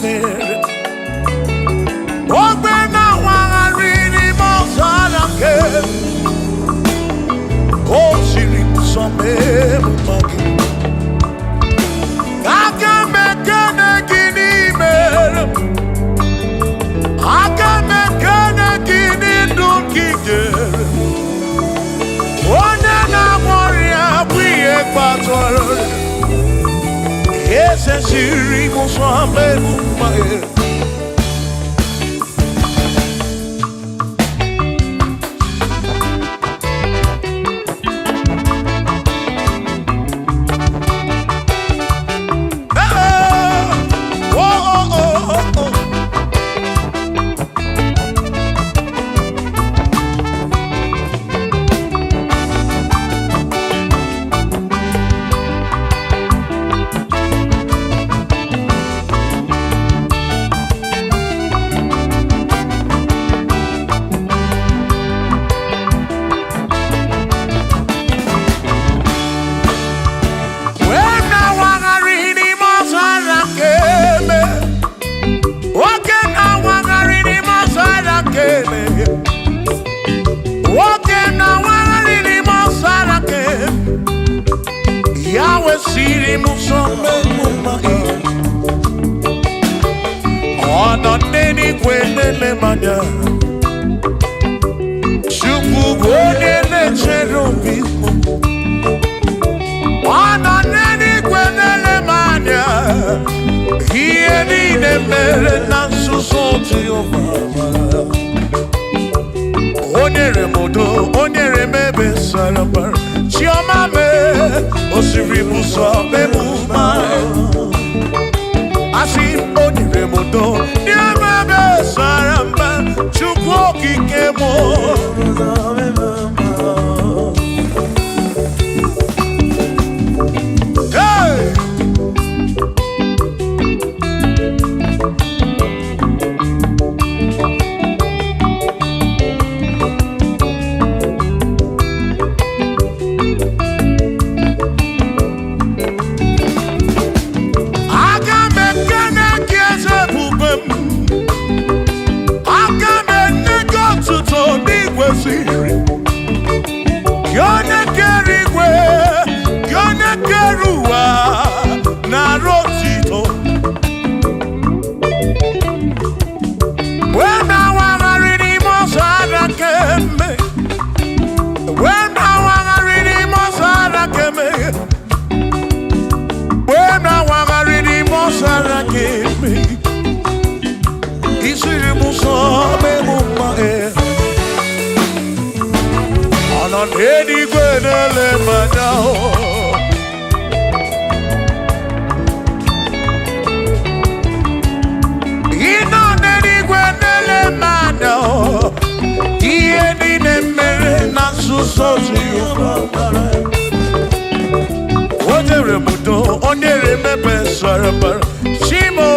mere ogbe na wagharị n'ime ọzara nke o siri nsọ mma gị aga m ekene gị n'ime aga m ekene gị n'ndụ gị jere onye na-agwọ ọrịa bụ ihe kpatara ese siri nsọ mma gị Yahweh siri muso mema ona neni kwenele manya shuku kwenele cherubi ona neni kwenele manya hieni nemere nansusoti obama onyere modo onyere mebe sarapar chioma me osiri muso memuma asi onyere modo niemebe saramba chukwu okike mo Edi kwenele madao ino nedi kwenele madao iedi nemere nasusozi yukapara Ojere mudo onere mepe sarapara Shimo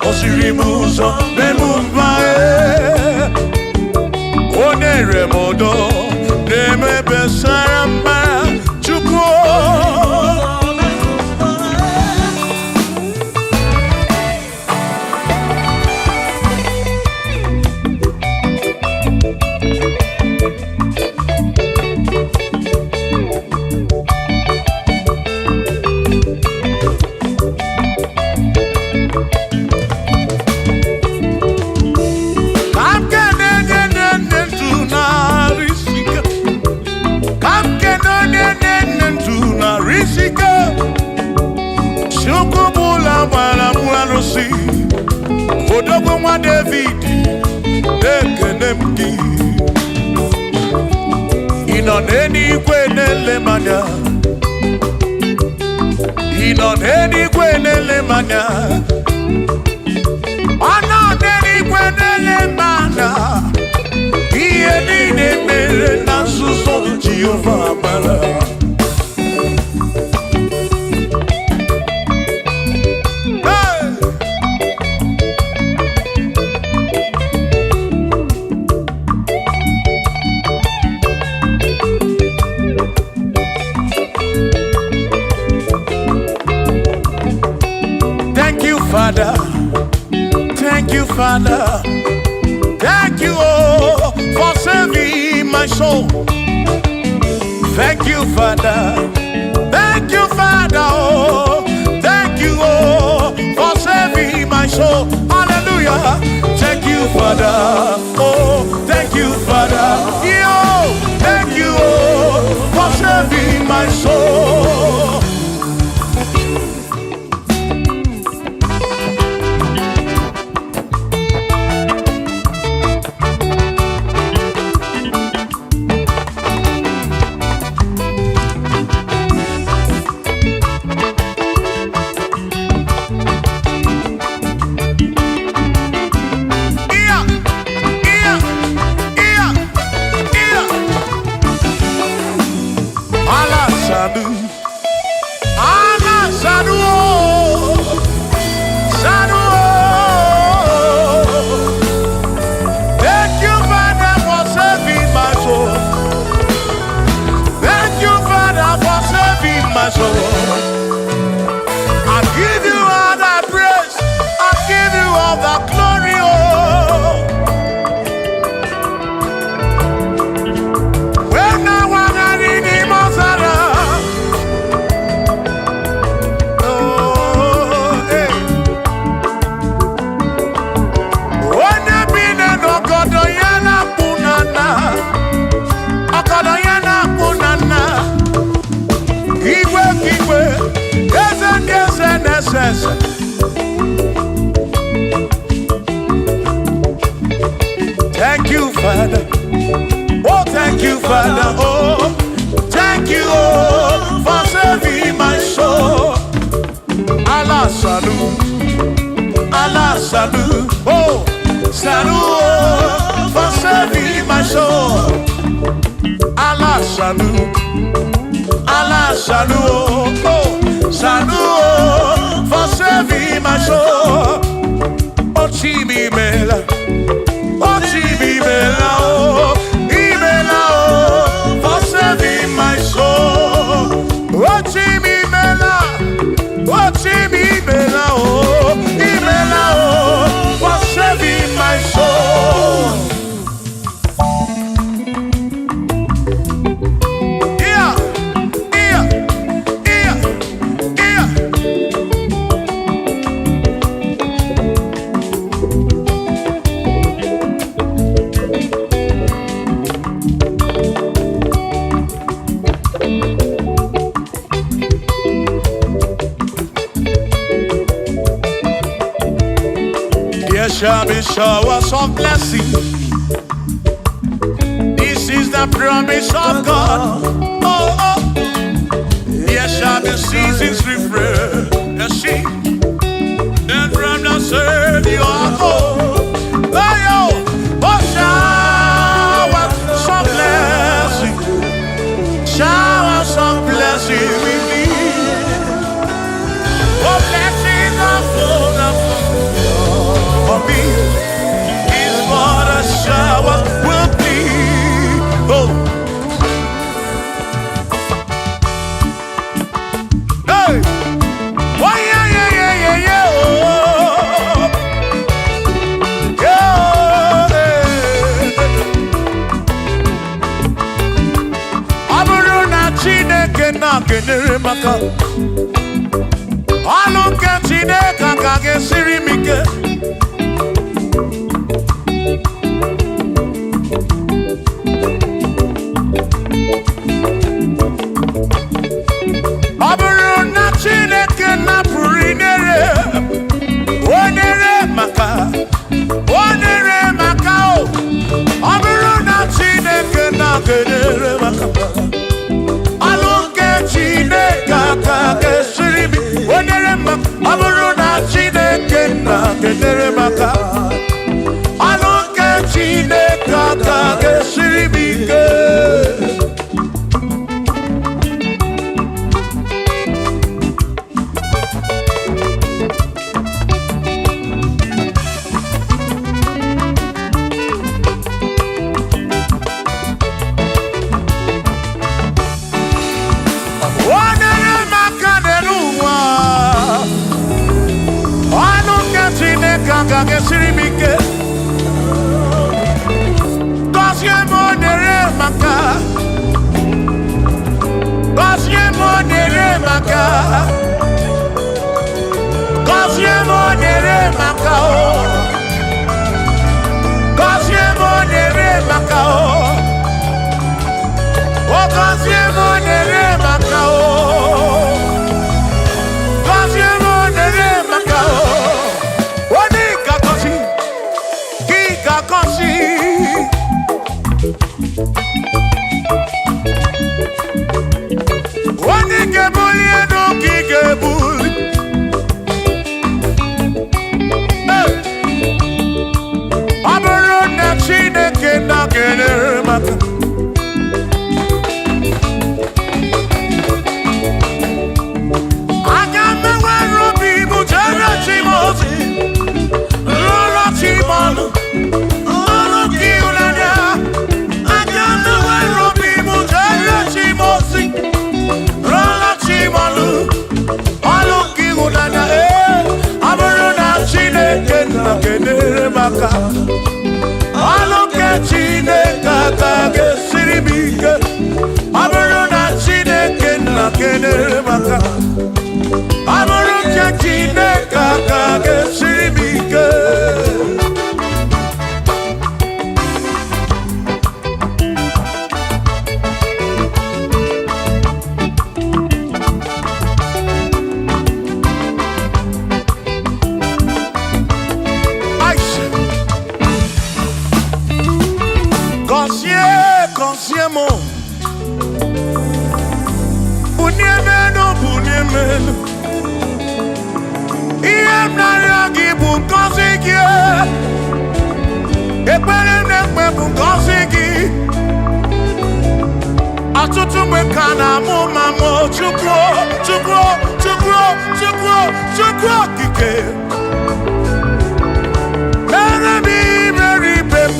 osiri muso memumbae Onere mudo Neme besaramba chukwu Odogwu nwa David ekene m gị ị nọ n'eluigwe na-ele m anya ị nọ n'eluigwe na-ele m anya ọ nọ n'eluigwe na-ele m anya ihe niile mere na nzuzo Jehova mara Father, Thank you, Father. Thank you, oh, for saving my soul. Thank you, Father. Thank you, Father. Oh, thank you, oh, for saving my soul. Hallelujah. Thank you, Father. Oh, thank you, Father. Yo, thank you, oh, for saving my soul. I give you all the praise, I give you all the glory, oh. When I want to read the Mosara, oh, hey. When I been in Okodoyana Punana, Okodoyana Punana. Igwe, yes. Thank you, Father. Oh, thank you, Father. Oh, thank you, oh, for saving my soul. Allah salut, Allah salut. Oh, salut, oh, for saving my soul. Allah salut. Allah salut, oh, salut, for saving my soul. Oh, Chibi Bella, oh, Chibi Bella, oh, Ibella, oh, for saving my soul. Oh, Chibi Bella, oh, Chibi Bella, oh, Ibella, oh, for saving my soul. There shall be showers of blessing. This is the promise of God. Oh, oh. There shall be seasons refreshing. And from the Savior of God. Oh, oh, showers of blessing. Showers of blessing we need. Oh, blessings of God. For me is what a shower will be. Oh, hey, oh yeah, yeah, yeah, yeah, yeah. Oh, yeah. Aburu na Chineke na kenere maka. Alu ke Chineke ka gesiri mike. Chineke siribike. Gozie monere maka. Gozie monere maka. Gozie monere maka o. Gozie monere maka o. O gozie monere maka o. Gozie monere maka o. Oni kakosi, ki kakosi. Oni kebuli eno ki kebuli. Aburo na Chineke na kenere maka. Aloke Chineke kage siribike. Aburo na Chineke na kenere maka. Aburo na Chineke kage siribike. Consiemo Bunyemeno Bunyemeno Iem Nariagi Bunkosiki Epere Nekpe Bunkosiki Atutu Mekana Mumamo Chukro Chukro Chukro Chukro Chukro Kike Meremi Meribem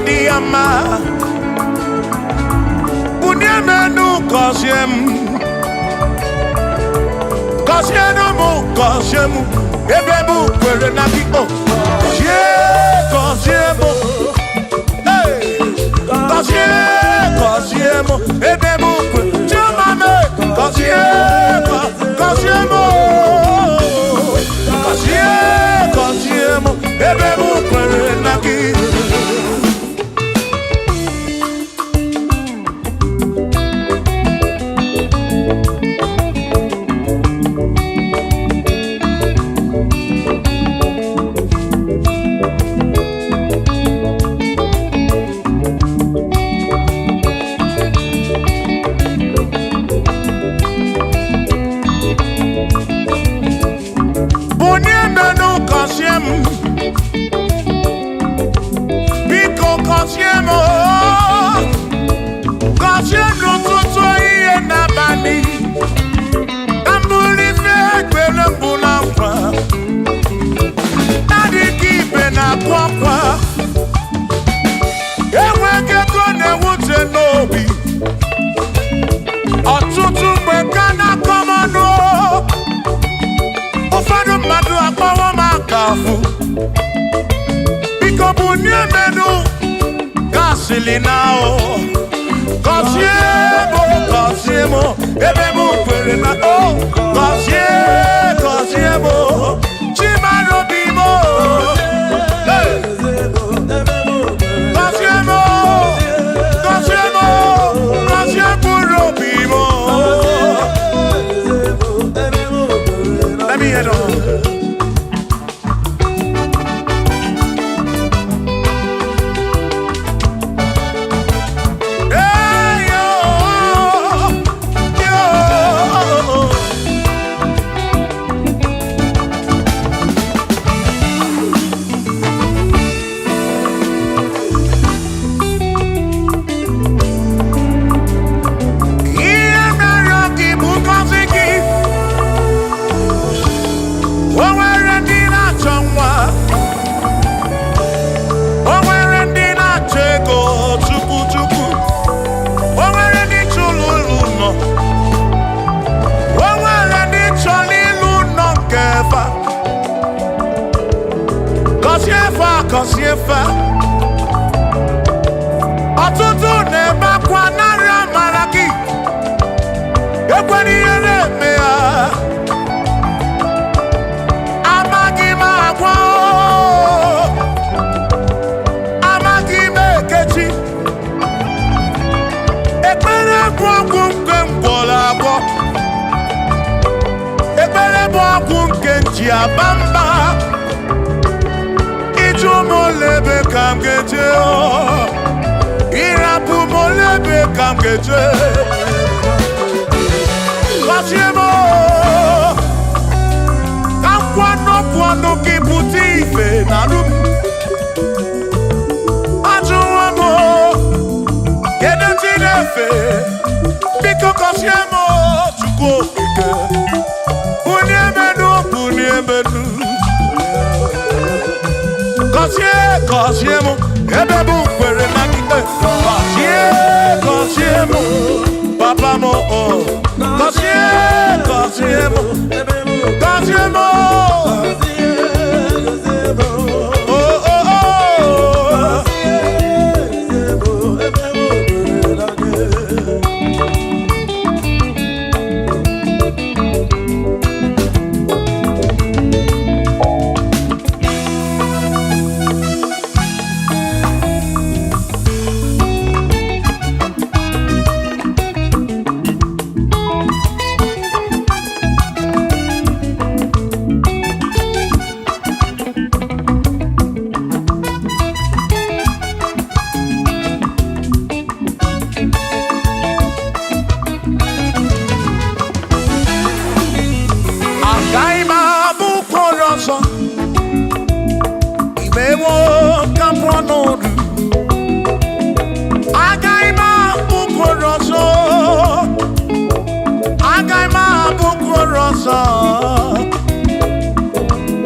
Diama Bunyemenu Kosiem Kosiemu Kosiemu Ebebu Kwere Naki O Kosiemu Hey Kosiemu Ebebu Kwere Chumame Kosiemu Kosiemu Ebebu Kwere Naki. Ọtụtụ mgbe ka na-akọmanụ ụfọdụ mmadụ akpọwọ m akafụ biko bunyemenu gasili na o gọzie m ebe m kwere na o gọzie m chimarobi m let me head on. Oboku kenji abamba Iju molebe kamgeje Irapu molebe kamgeje Kasiemo Kamkwano kiputi ife nalu Ajuwamo Kedeti nefe Biko kasiemo Chuko ike Kasiemo, ebebu kwere na kite. Kasiemo, papa mo. Kasiemo,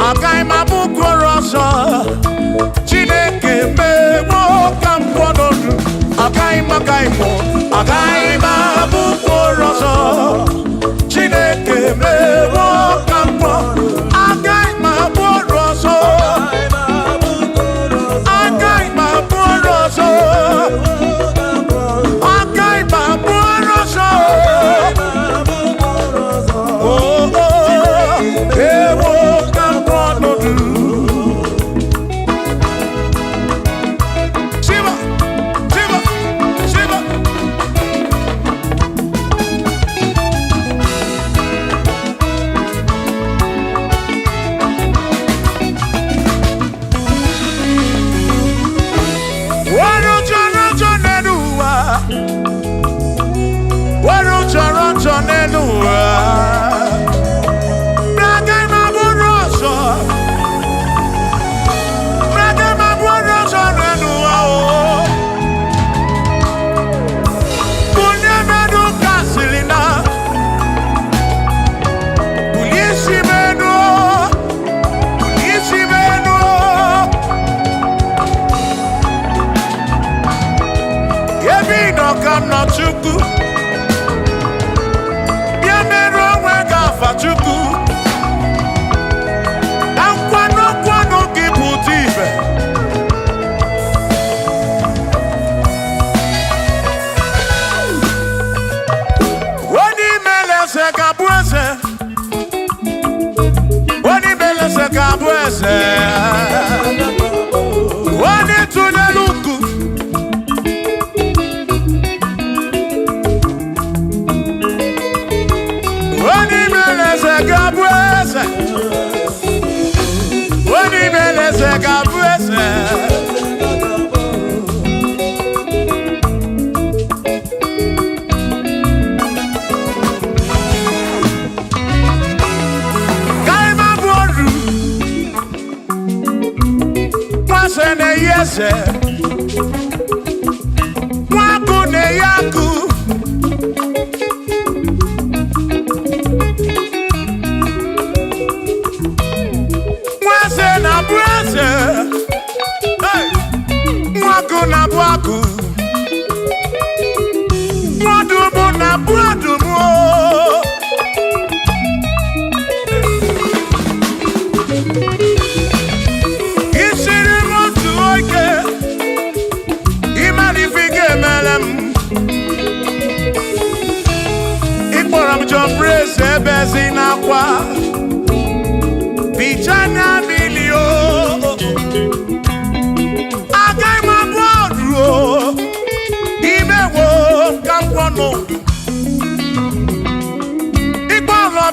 Agaima bukoroso Chineke mewo kamponodu Agaima bukoroso Chineke mewo kamponodu Agaima bukoroso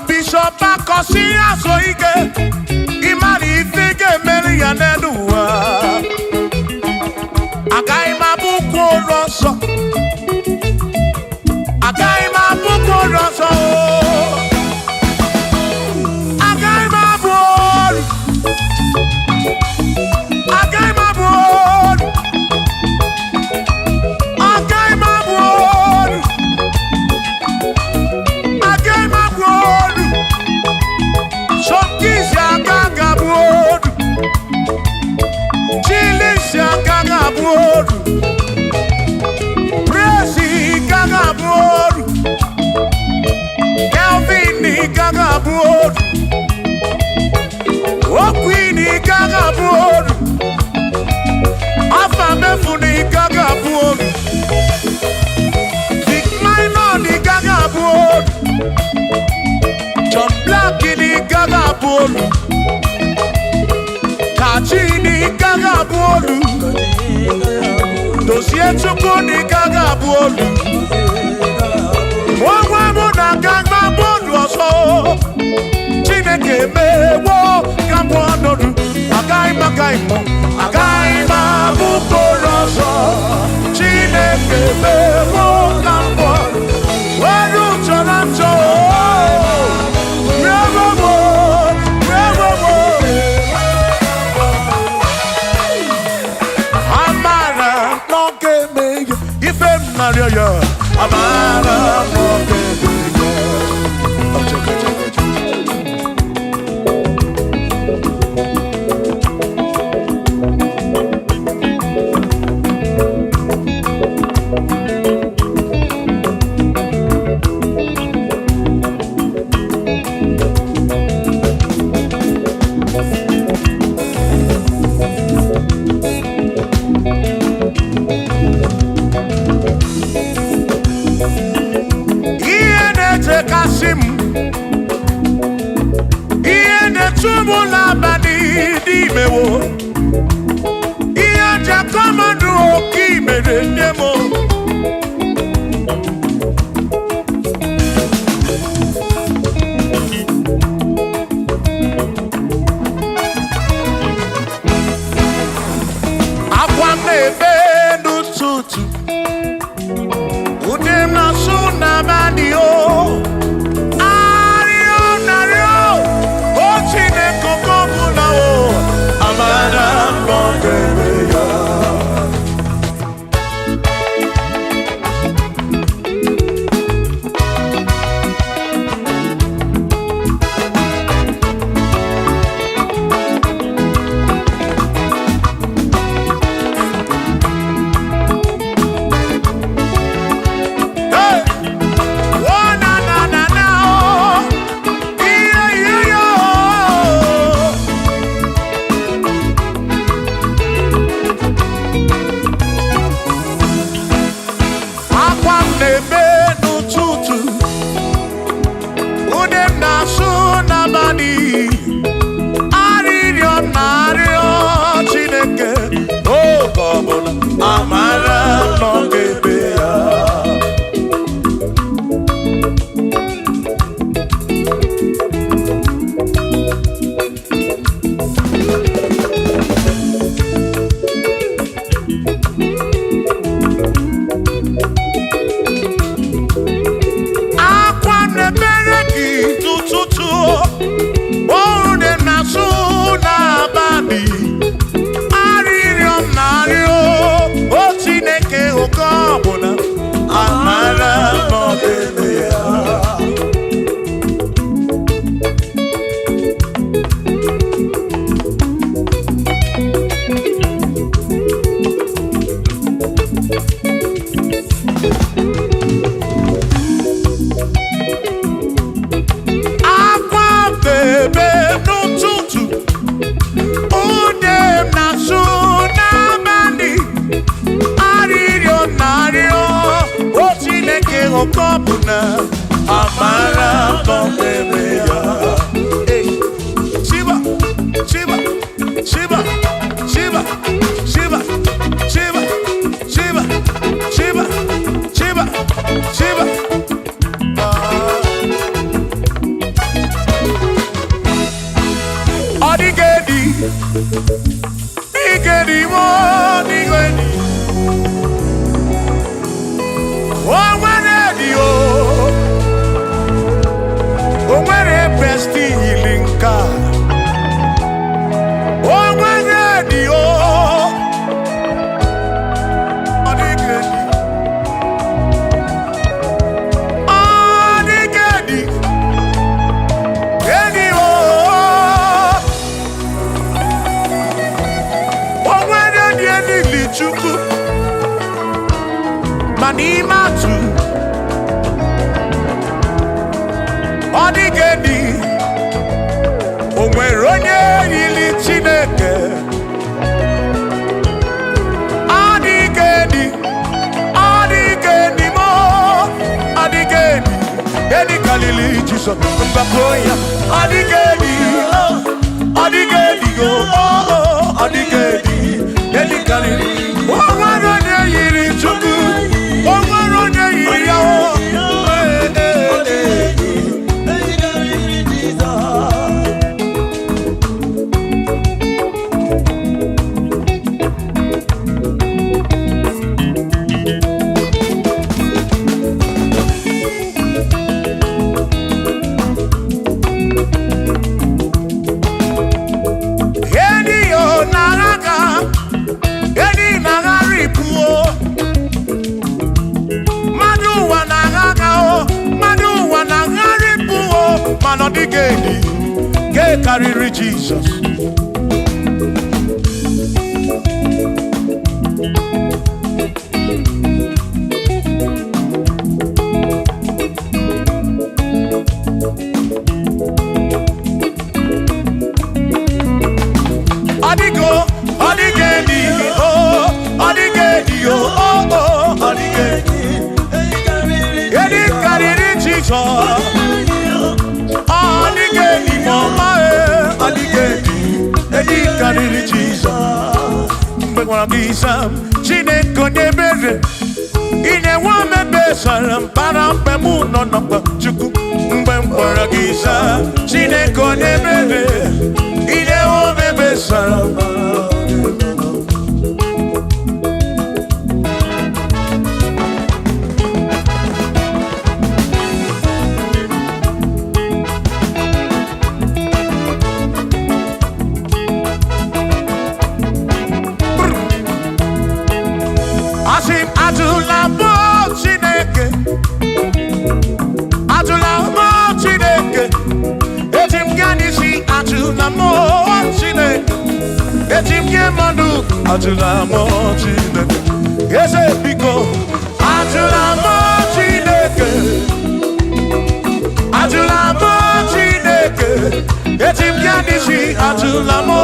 Bishop akọsi azụ ike ịmara ife ga-emeri ya n'elu ụwa agaghị m abụkwa ụlọ nsọ agaghị m abụkwa ụlọ nsọ agaghị m abụ olu agaghị m abụ olu agaghị m abụ olu agaghị m abụ olu sọkisi agaghị abụ olu chilisi agaghị abụ olu presi agaghị abụ olu Kelvin agaghị abụ olu Okwin agaghị abụ olu Afamefuna agaghị abụ olu Big Minor agaghị abụ olu John Black agaghị abụ olu Kachi agaghị abụ olu Dozie Chukwu agaghị abụ olu onwe m na-agaghị m abụ olu ọzọ Chineke emewo ka m bụ ọnọdụ agaghị m abụ olu ọzọ Chineke emewo ka m bụ ọnọdụ chọrọ njọ amara n'oge eme ife m narịọ ya amara n'oge eme ihe na-etu m n'abalị dị imewo ihe jakọmadụ oke imere nne m akwa m na-ebe n'ụtụtụ ude m na-asụ n'abalị o amara n'oge ya Shiva Shiva Shiva Shiva Shiva Shiva Shiva Shiva Shiva Shiva manimatu odigedi onwere onye yili Chineke odigedi mo odigedi edi kalili Jesus mbakoya odigedi go odigedi edi kalili onwere onye yiri Chukwu onwere onye yiri ya Odigedi ke karịrị Jesus odigedi edi karịrị Jesus Jesus mgbe gwara gị Isam Chineke onye ebere ị na-enwe omebe sara mpara mgbe mụ nọ n'ọkpa Chukwu mgbe m gwara gị Isam Chineke onye ebere ị na-enwe omebe sara Ajula mo Chineke eze biko ajula mo Chineke etim ganisi ajula mo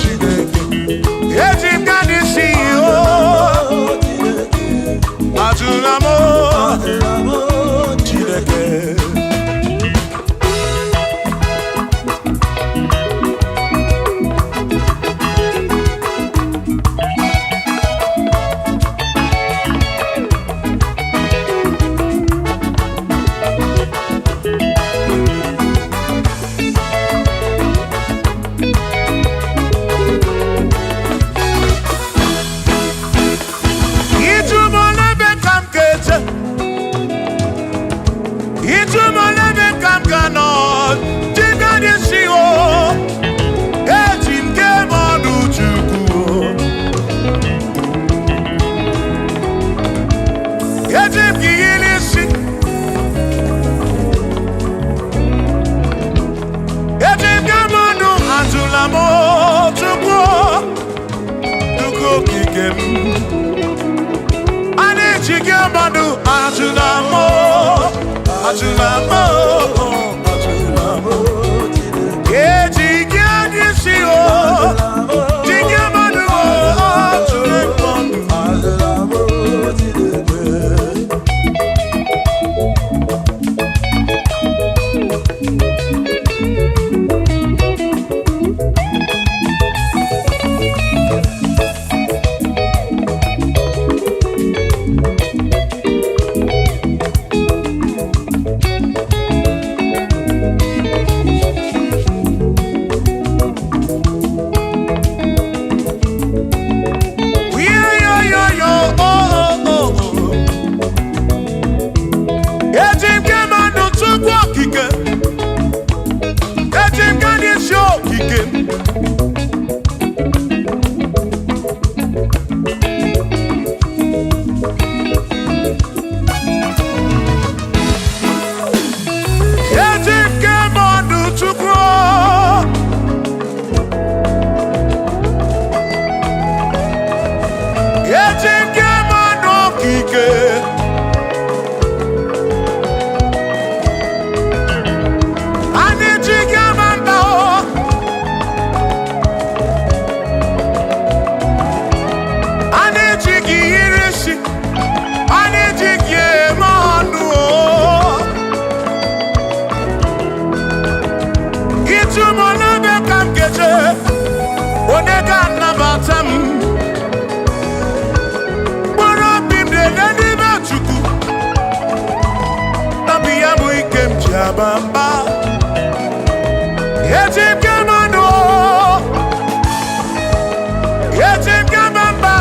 Chineke etim ganisi ajula mo Chineke. Chike. Ani Chike mamba o. Ani Chike irishi. Ani Chike manu o. Itu mona bekam keje. Onega nabatam. Bamba, yetim kamano, yetim kamamba,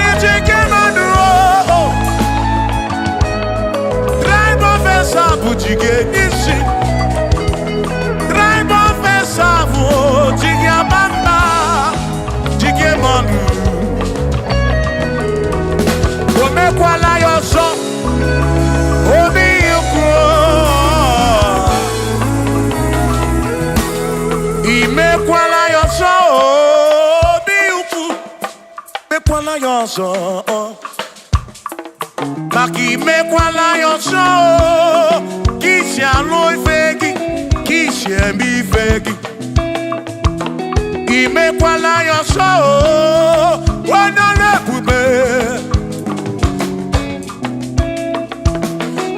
yetim kamano. Drive officer bujige nishi, drive officer bujige bamba, jige manu. Ome kwala yoso. Imekwala yoso, biuku. Mekwala yoso, maki mekwala yoso. Kisha loi fegi, kisha mi fegi. Imekwala yoso, wana lekube.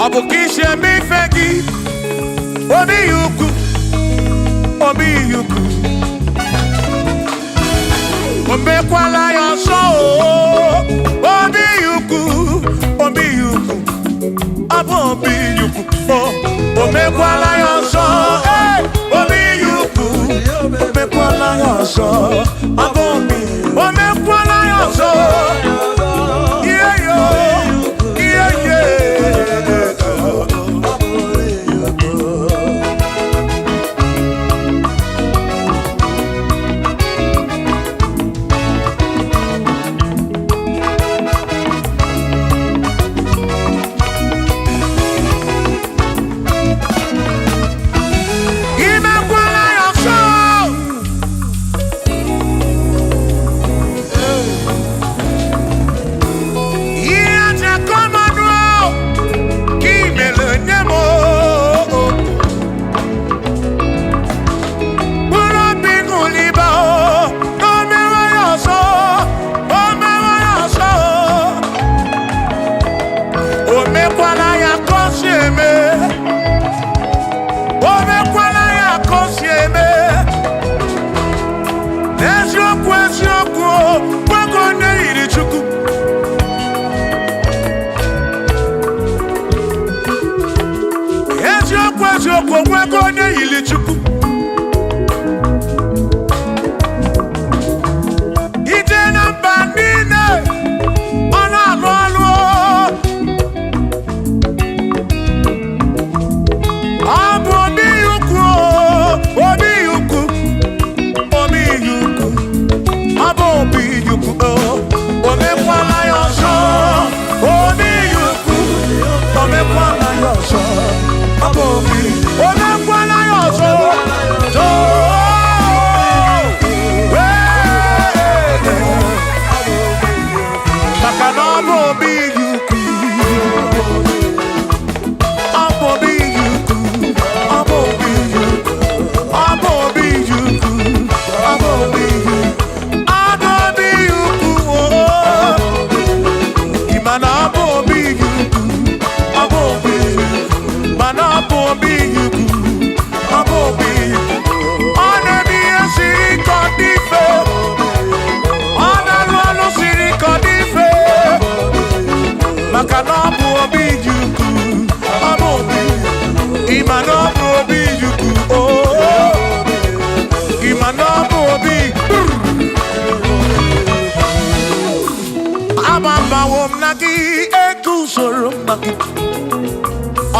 Abu kisha mi fegi, obi yuku. Obi yuku, omekwala yoso. Obi yuku, abo obi yuku. Omekwala yoso, obi yuku. Omekwala yoso, abo obi. Omekwala yoso, yeah yo, yeah yeah.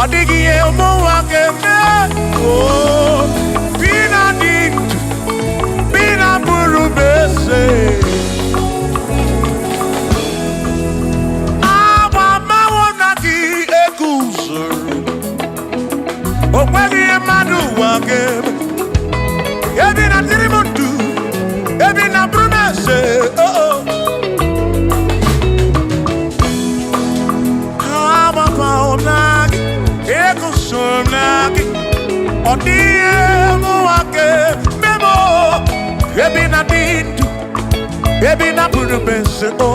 Odigi emo wakeme oh bina ditu bina burubese aba mawonagi ekuzuru okwegi madu wakeme ebina dirimudu ebina burubese oh oh Odie muake memo ebi na dindu ebi na buru bense o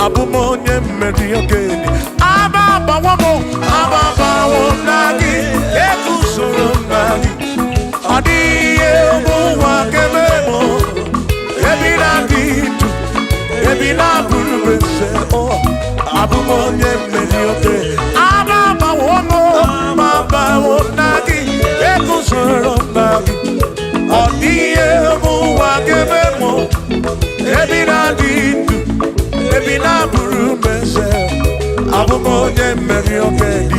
abumonye mmeri ogeni ababa wo nagi ekusoro nagi Odie muake memo ebi na dindu ebi na buru bense o abumonye mmeri ogeni ababa wo nagi ekusoro nagi Odie muake memo ebi na dindu ebi na buru bense abumonye mmeri ogeni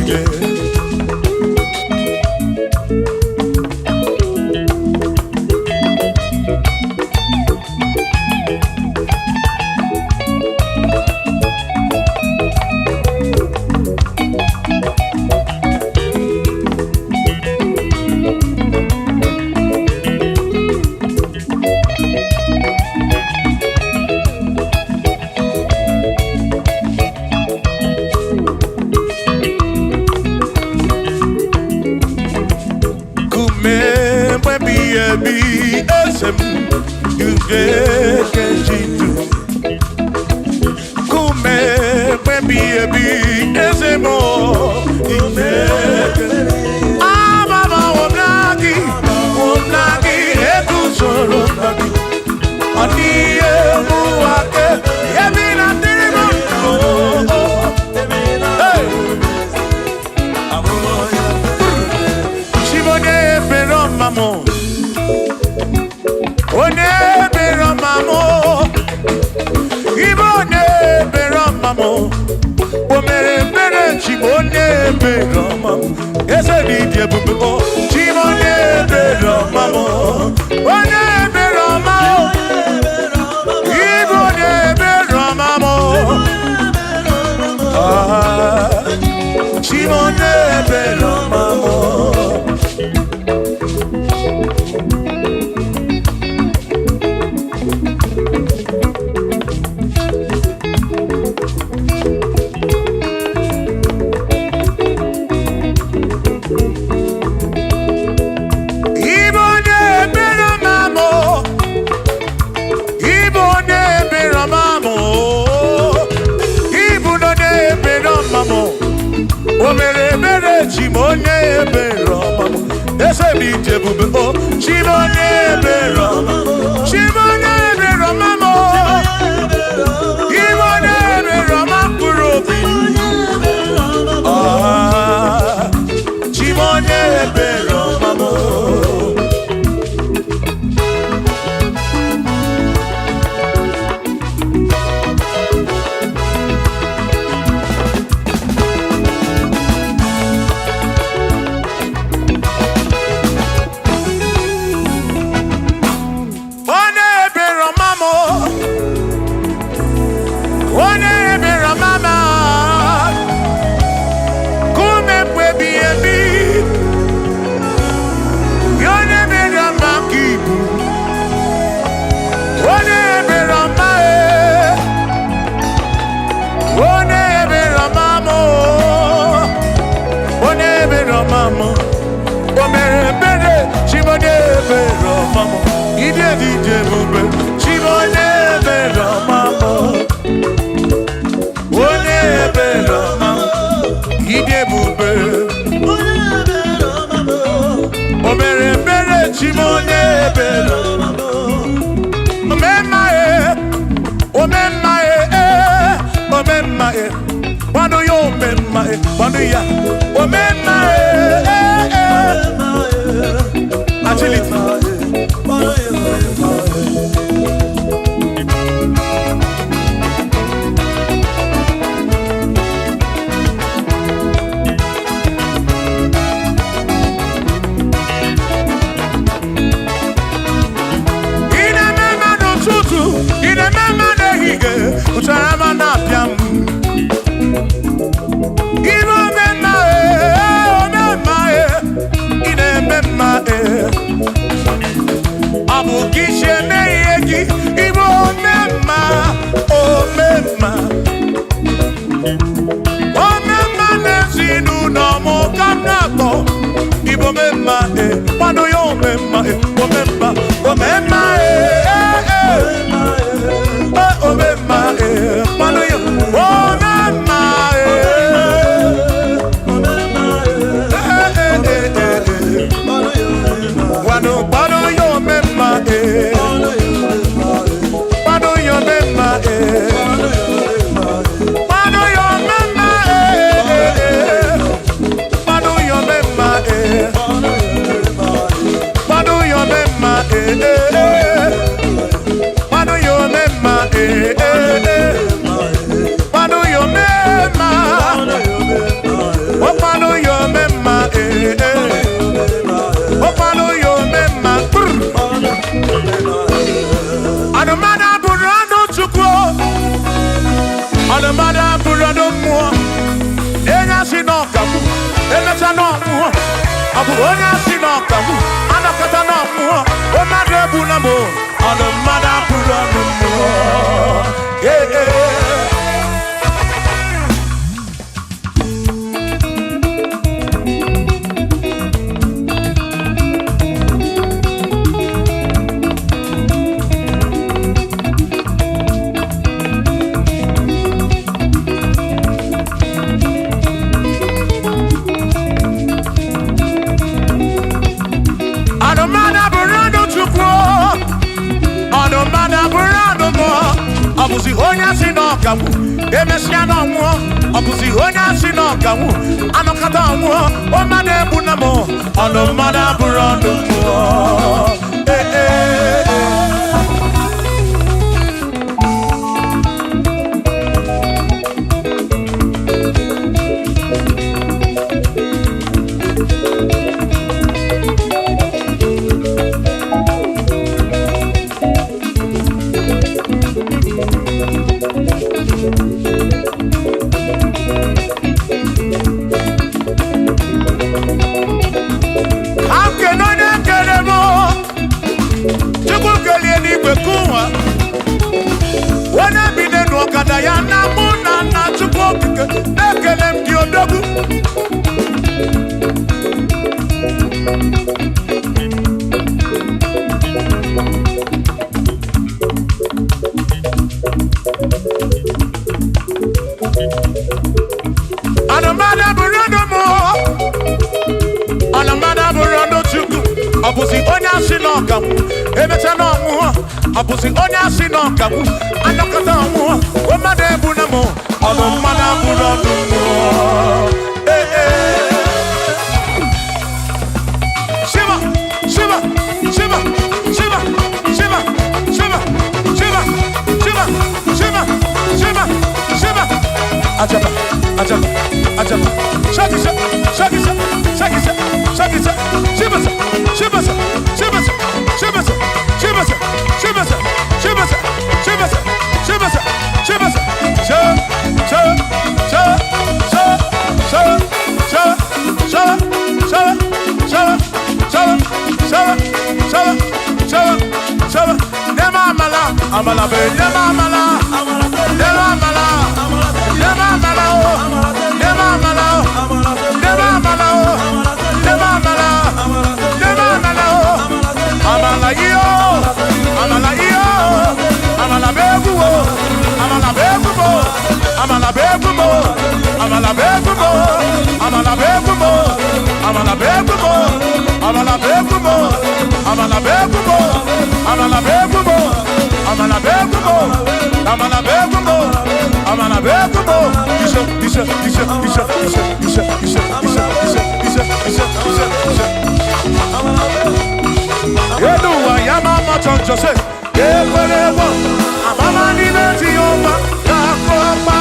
Ebi esem yuge kejitu kume ebi esemo yuge ababa wonagi ekusoro nagi Odie muake ebi na dirimo Shibone pero mamo One bero mamo, Igbo ne bero mamo, Omere bere chibone bero mamo, Ese di diebubu o chibone bero mamo, One bero mamo, Igbo ne bero mamo, chibone bero mamo. Omere mere chimone bero mamo Ese mi jebube o chimone bero Chimone bero mamo Chimone bero mapuro Chimone bero mamo Omere bere chibone bero mamo Ide di jebube chibone bero mamo One bero mamo Ide bube Omere bere chibone bero mamo Omemae Wano yo omemae Wano ya omemae Agility. Utarama na piam Ino memae Abu kishe meyegi Ibo mema O mema O mema nezinu no mo kanako Ibo memae onye si n'ọkamu anọkọta n'ọmụọ o mmadụ egbula m ọnụ mmadụ abụrụ ọnụ mmụọ ọbụzi onye si n'ọkamu emesịa n'ọnwụọ ọbụzi onye si n'ọkamu anọkọta ọnwụọ o mmadụ egbuna m ọnụ mmadụ abụrụ ọnụ mmụọ ya na mụ na nna Chukwu okike na-ekele m gị odogwu anụmada bụrụ ọnụ mụ anụmada bụrụ ọnụ Chukwu ọ bụzi onye asị n'ọkamu emecha n'ọnwụọ ọ bụzi onye asị n'ọkamu anọkọta ọnwụọ o mmadụ egbuna m ọnụ mmadụ abụrụ ọnụ mmụọ Shiva Shiva Shiva Shiva Shiva Shiva Shiva Shiva Shiva Shiva Shiva Ajaba Ajaba Ajaba Shakisa Shakisa Shakisa Shakisa Shiva Shiva Shiva Shiva Shiva Shiva Shiva Shiva Shiva Shiva Amala be nema amala nema amala nema amala nema amala nema amala nema amala nema amala amala yo amala yo amala begumo amala begumo amala begumo amala begumo amala begumo amala begumo amala begumo amala begumo amala begumo amala begumo amala begumo amala begumo isha isha isha isha isha isha isha isha isha isha isha yedu wa yama choncho se yekwelewa amama ni leti yoma yakoma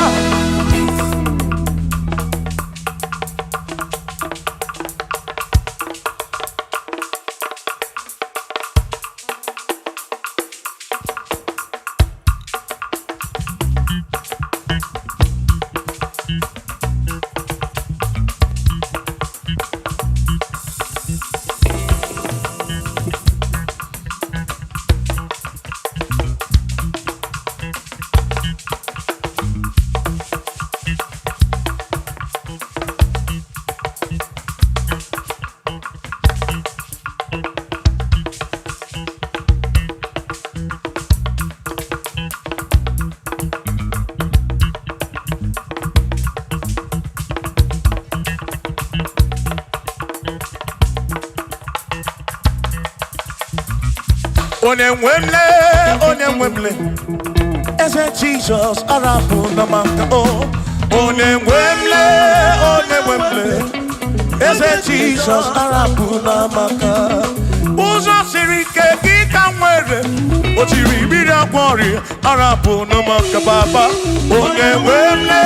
Onemwemle, ese Jesus arapu na maka o. Onemwemle, ese Jesus arapu na maka. Uzo sirike kika mwere, otiri bira kwori arapu na maka baba. Onemwemle,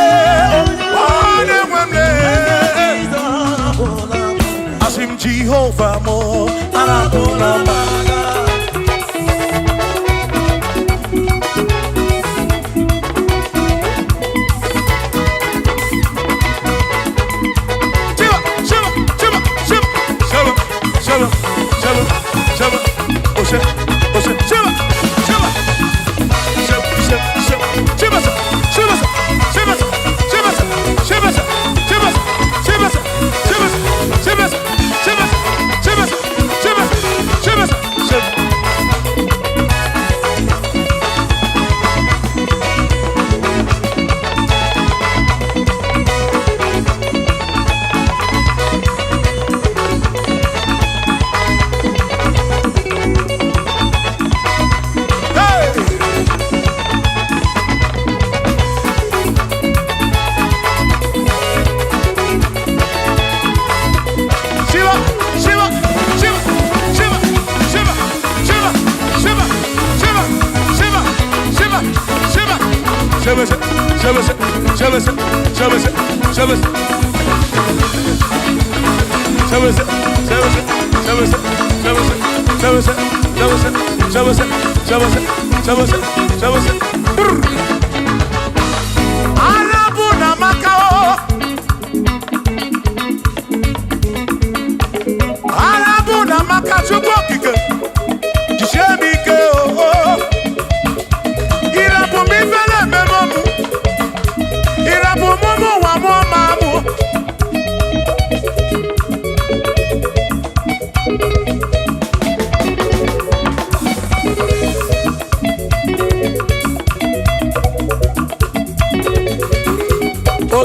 asim Jehovah mo arapu na maka. Shiva,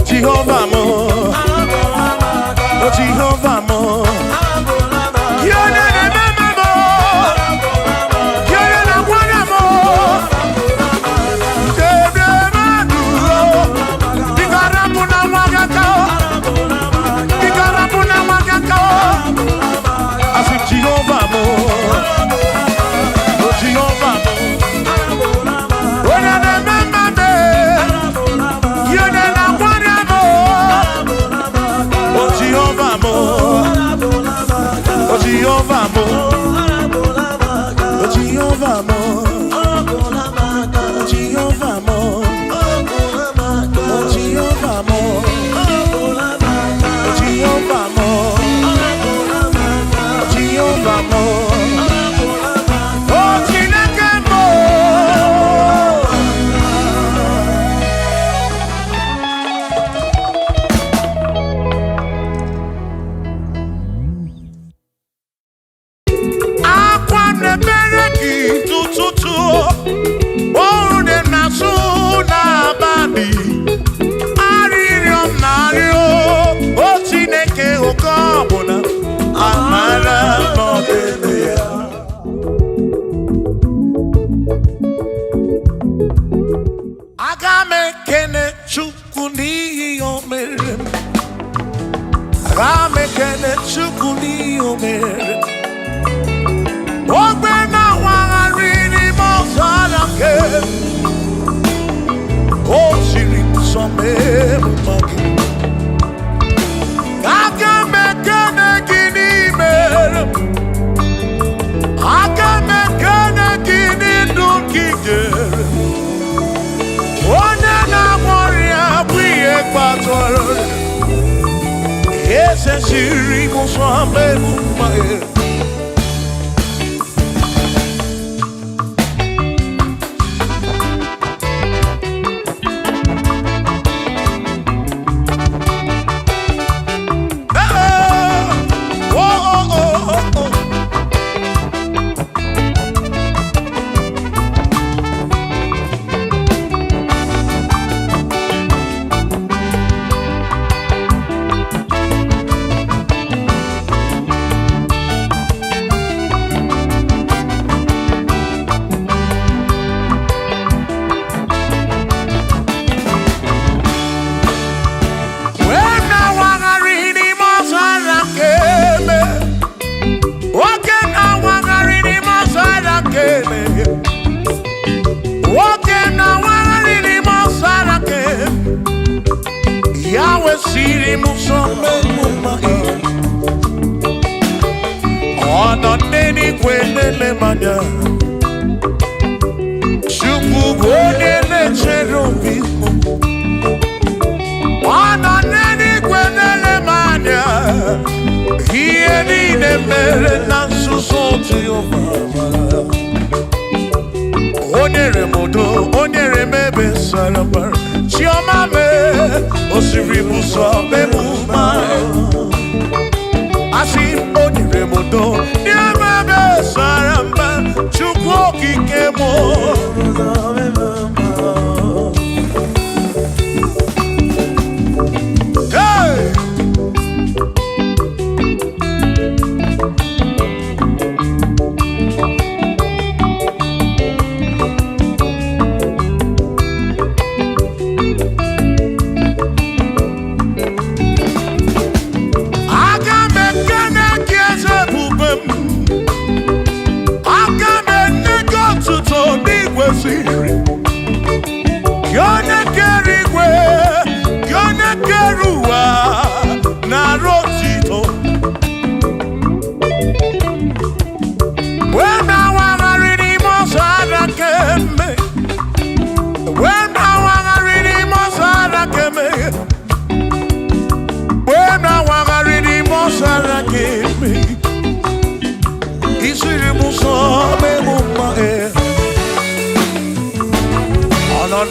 Jehovah mo, oh Jehovah mo, Yone ne mama mo, Yone na wana mo, Dede maduro, Digarabu na wagakao, Digarabu na wagakao, Asi Jehovah mo, oh Jehovah mo, Yone ne mama me, Yone na wana mo. Oh Jehovah mo, oh Jehovah mo, oh Jehovah mo, oh Jehovah mo, oh Jehovah mo, oh Jehovah mo, oh Jehovah mo, oh Chineke mo.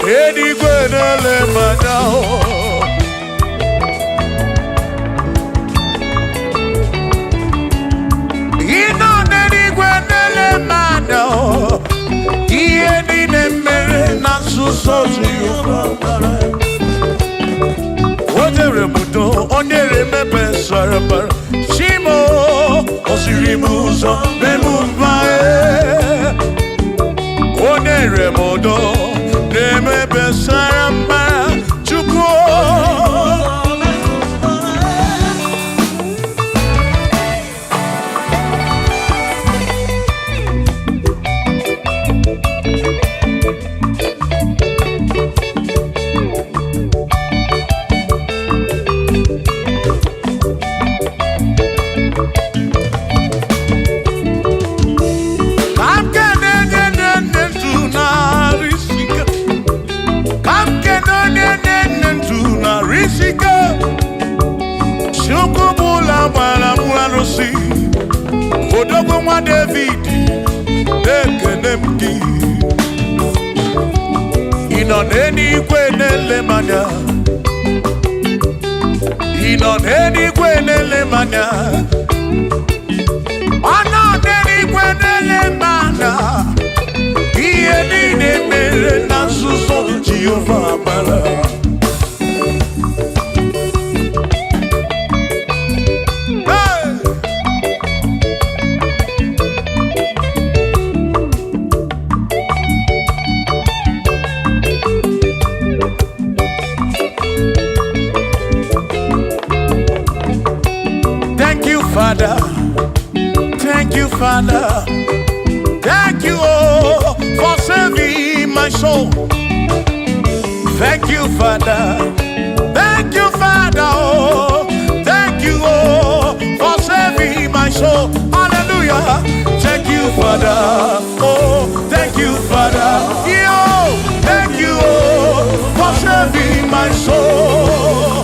n'eluigwe na-ele m anya. Ị nọ n'eluigwe na-ele m anya. Ihe niile mere na nzuzo Jehova. O nyere m udo, o nyere m ebe sara mbara. Chimo, o siri m ụzọ mee m mma. O nyere m udo n'ebe sara mbara. Chukwu. Odogwu nwa David ekene m gị. Ị nọ n'eluigwe na-ele m anya. Ị nọ n'eluigwe na-ele m anya. Ọ nọ n'eluigwe na-ele m anya. Ihe niile mere na nzuzo Jehova mara. Father, thank you, Father, thank you, oh, for saving my soul. Thank you, Father, thank you, Father, oh, thank you, oh, for saving my soul. Hallelujah. Thank you, Father, oh, thank you, Father, yo, thank you, oh, for saving my soul.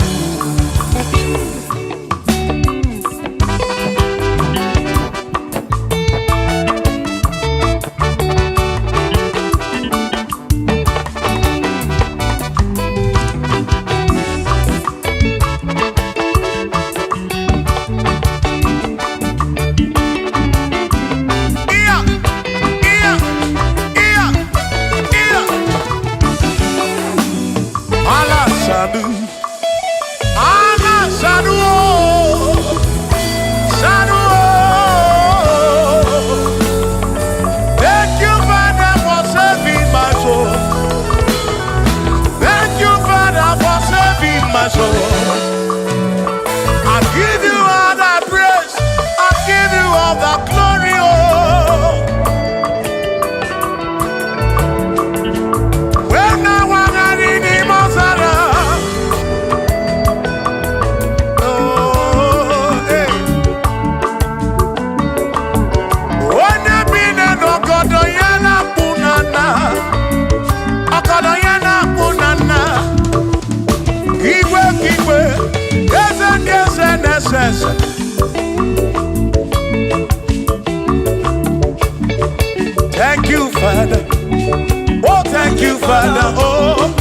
I give you all the praise, I give you all the glory, oh. When I want to read the Mosara, oh, hey. When I been in Okodoyana Punana, Okodoyana Punana. Yes. Thank you, Father. Oh, thank you, Father. Oh,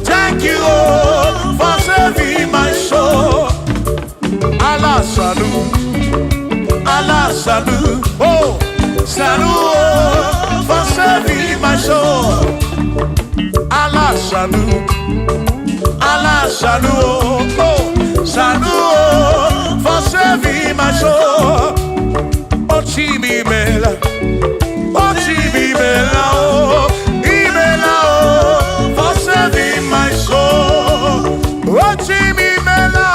thank you, oh, for saving my soul. Allah salut, Allah salut. Oh, salut, oh, for saving my soul. Allah salut, Allah salut. Oh, salut, for saving my soul. Oh, Chimimela, oh, Chimimela, oh, Imela, oh, for saving my soul. Oh, Chimimela,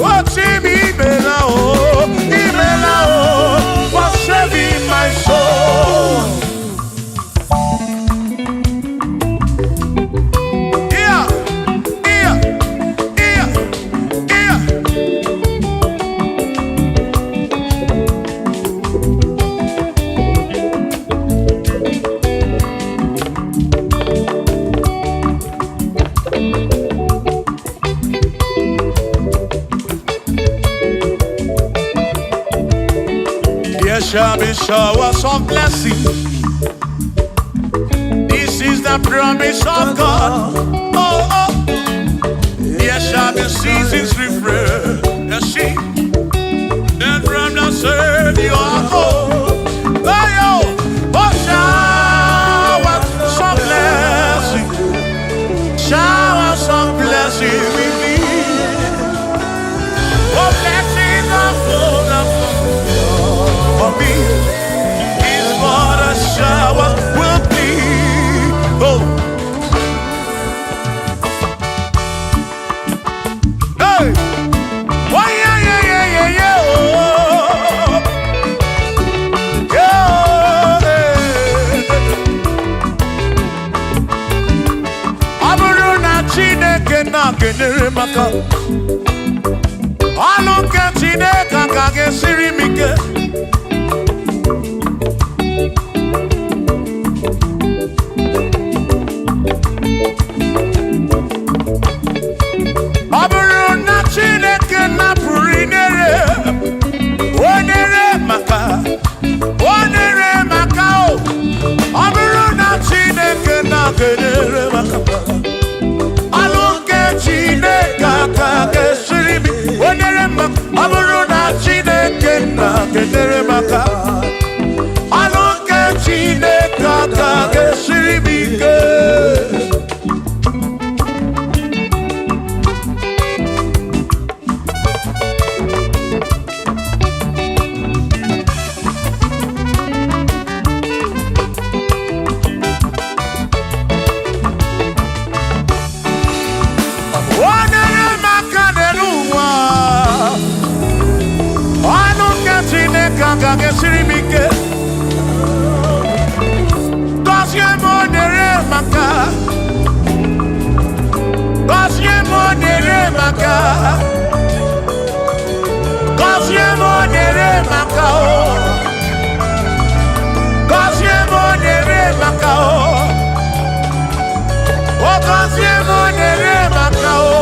oh, Chimimela, oh, Imela, oh, for saving my soul. There shall be showers of blessing. This is the the promise of God. Oh, oh. There shall be seasons refreshed. See, then from the sun you are home. Oh, shower some blessing. Shower some blessing with me. Oh, blessings are full for me. Is what a shower will be. Oh. Hey. Oh, yeah, yeah, yeah, yeah, yeah. Oh. Yeah. Aburu na Chineke na kenere maka. Alụ nke Chineke ka ga-esiri m ike. Ọ bụrụ na Chineke napụrụ inere, onere maka o. Ọ bụrụ na Chineke na-kenere maka. Alụ nke Chineke ka ga-esiri m onere maka. Ọ bụrụ na Chineke na-kenere maka. Alụ nke Chineke ka ga-esiri m ike. Onere maka n'elu ụwa. Alụ nke Chineke ka ga-esiri m ike. Gọzie m onere maka. Gọzie m onere maka. Gọzie m onere maka o. Gọzie m onere maka o. O gọzie m onere maka o.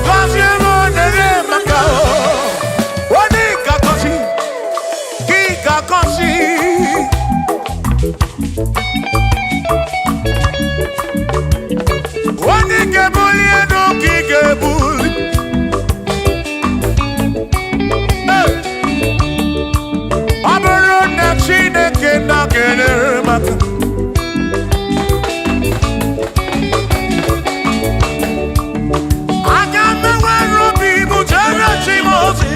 Gọzie m onere maka o. Onye ga-agọzi, gị ga-agọzi. Onye ga-ebuli elu ka ị ga-ebuli. Ọ bụrụ na Chineke na-kenere maka. Aga m enwere obi m jere Timoti,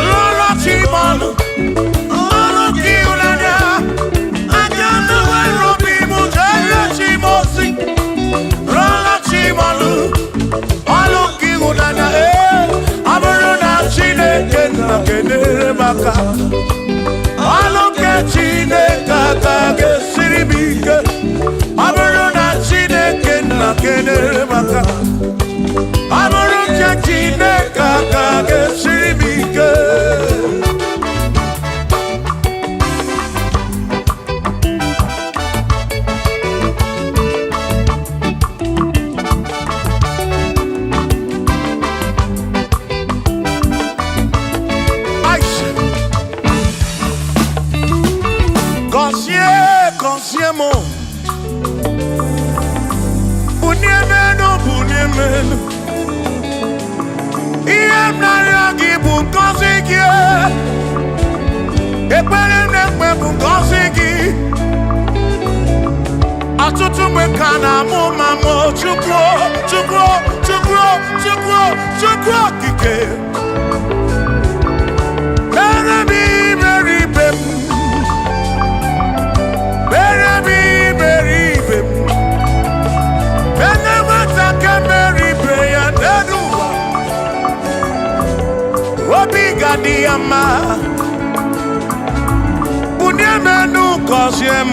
lụrụ Timọnụ, ọrụ gị ịhụnanya. Aga m enwere obi m jere Timoti, lụrụ Timọnụ, ọrụ gị ịhụnanya. Ọ bụrụ na Chineke na-kenere maka. Alụ nke Chineke ka ga-esiri m ike. Ọ bụrụ na Chineke na-kenere maka. Ọ bụrụ nke Chineke ka ga-esiri m ike. Gọzie m. Bunie menu. Ihe m na-arịọ gị bụ ngọzi gị. Ekpere m na-ekpe bụ ngọzi gị. Ọtụtụ mgbe ka na-amụ ma mụ Chukwu okike. Mere m iberibe m. Mere m iberibe m. Ene nwata ka mere ibe ya n'elu ụwa. Obi ga-adị ya mma. Bunie m enu gọzie m.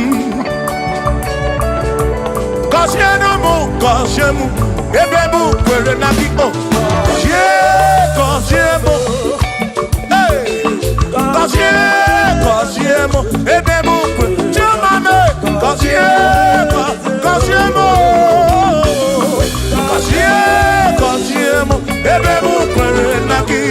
Gọzienụ m, gọzie m. Ebe m kwere na gị o. Gọzie m. Gọzie m. Ebe m kwere. Chimame. Gọzie m. Gọzie m. Ebe m kwere na gị.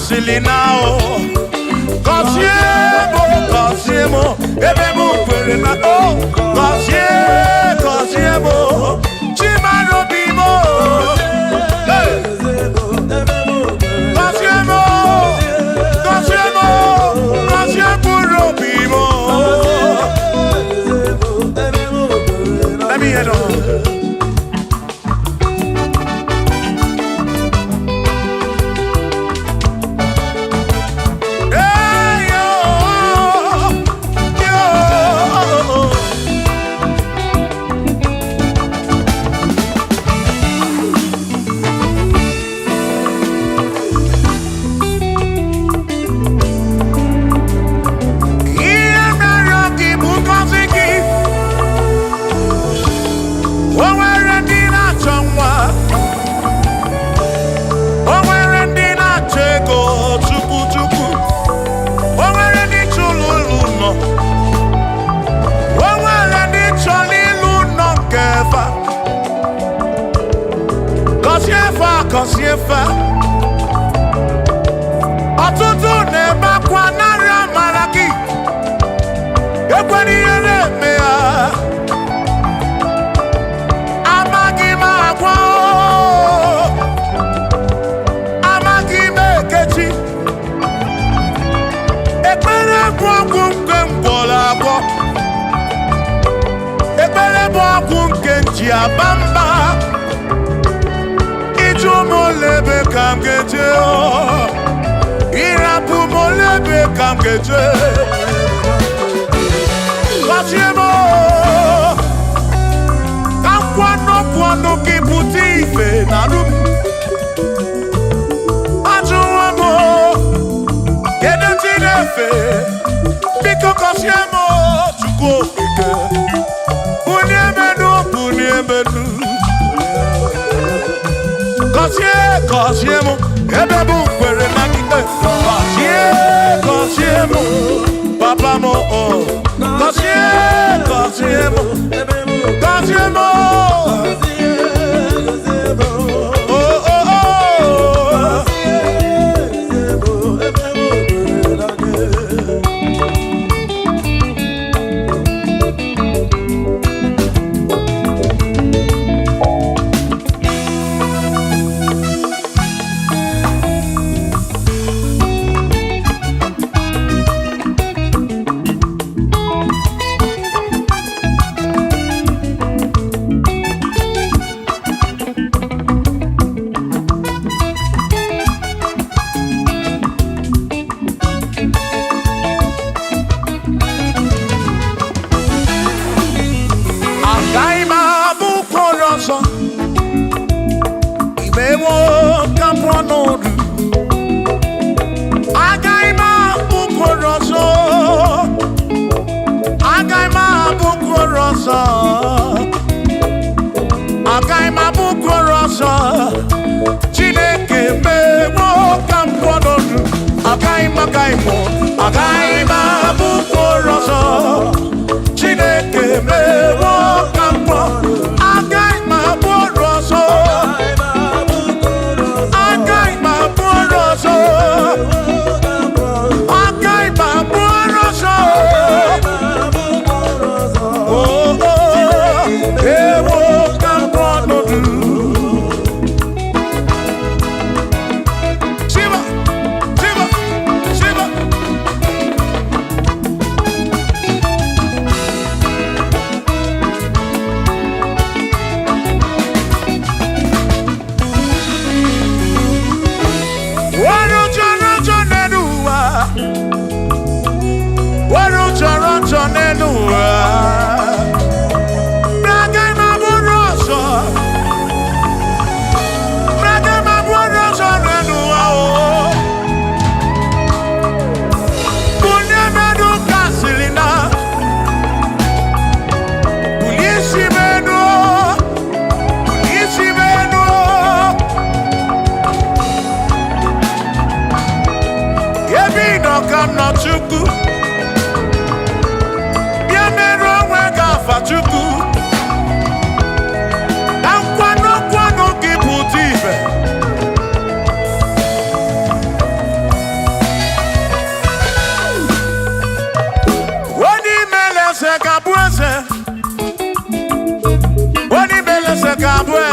Silinao, Cosiemo, Ebemo, Perinato, Cosiemo, Chimano Bimo, Cosiemo, Bimo. Let me hear on. Kosiefa ọtụtụ na-ebe akwa narị amara gị ekwere ihe na-eme ya amaghị m agwa amaghị m ekechi ekpere bụ ọgwụ nke mgbọrọ agwọ ekpere bụ ọgwụ nke nji aba mba Molebe kam geje irapu molebe kam geje Kosiemo kam kwano kiputi ife nalu ajuwamo kedu tinefe biko Kosiemo chuko ike Uniemenu Kosiemo, Ebebu, where na kite. Kosiemo, Papa mo, Kosiemo, Kosiemo.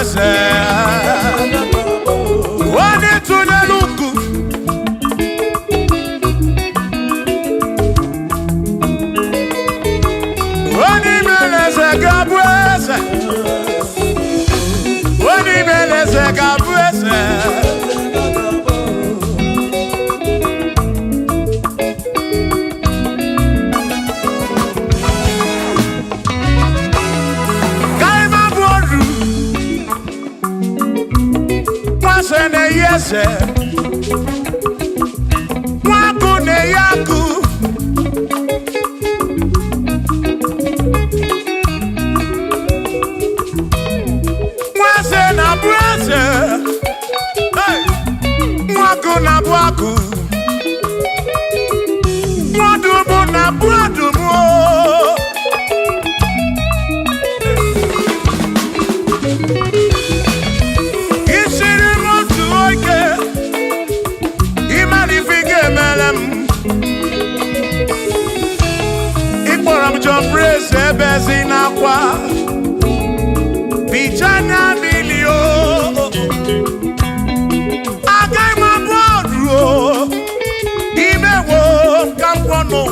eze onye tụnyere ukwu onye mere eze ga-abụ eze onye mere eze ga-abụ eze Eze nwaku na-eyi akụ nwaeze na-abụ eze nwaku na-abụ akụ nwadumu na-abụ adumu ebezi n'akwa bichanya milio agaghị m abụ ọrụ imewo ka mkpọnụ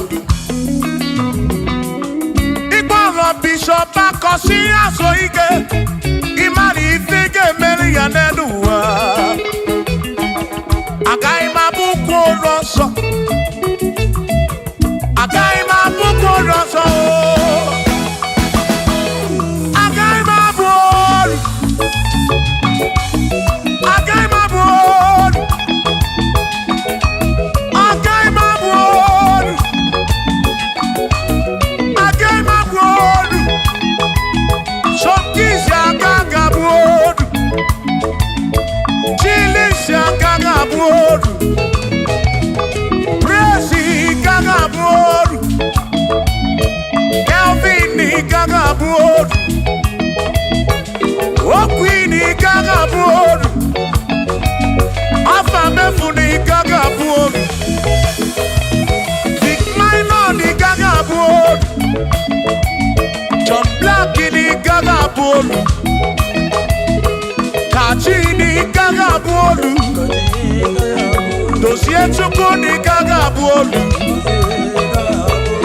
ịkpọrọ bishọp akọsi azụ ike ịmara ife ga-emeri ya n'elu ụwa agaghị m abụ ụkwụ ụlọ nsọ agaghị m abụ ụkwụ ụlọ nsọ Kachini gaga bolu dosie chukwu ni gaga bolu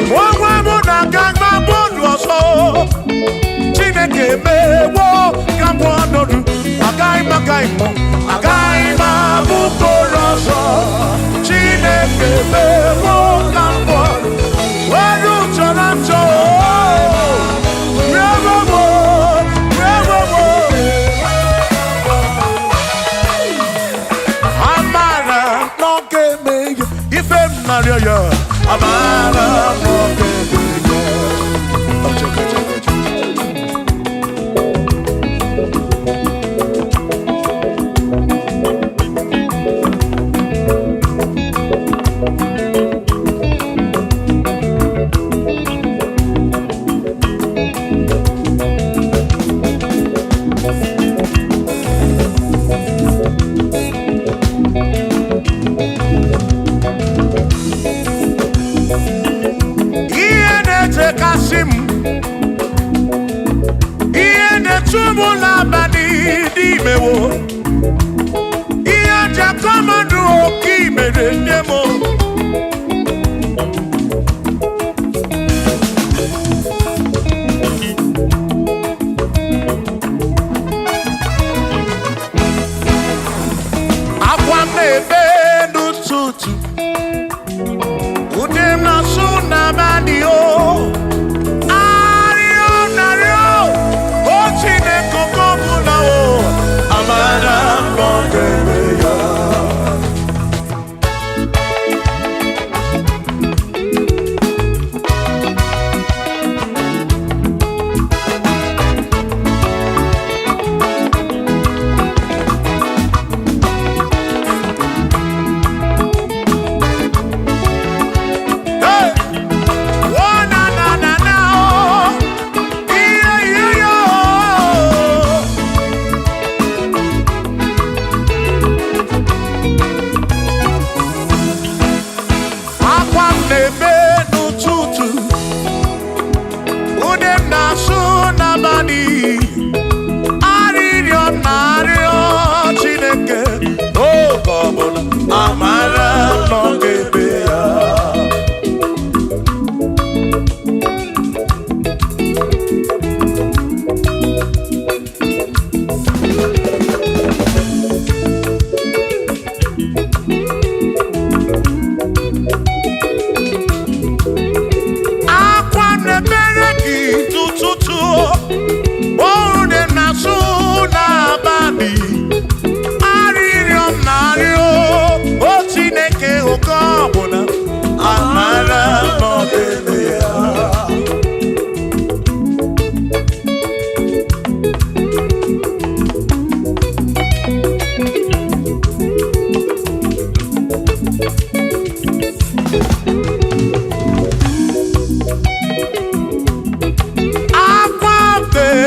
Mwa muna gaga bolu oso Chineke mewo gambo anodu Agai mabu koroso Chineke mewo gambo Waru chorancho Amara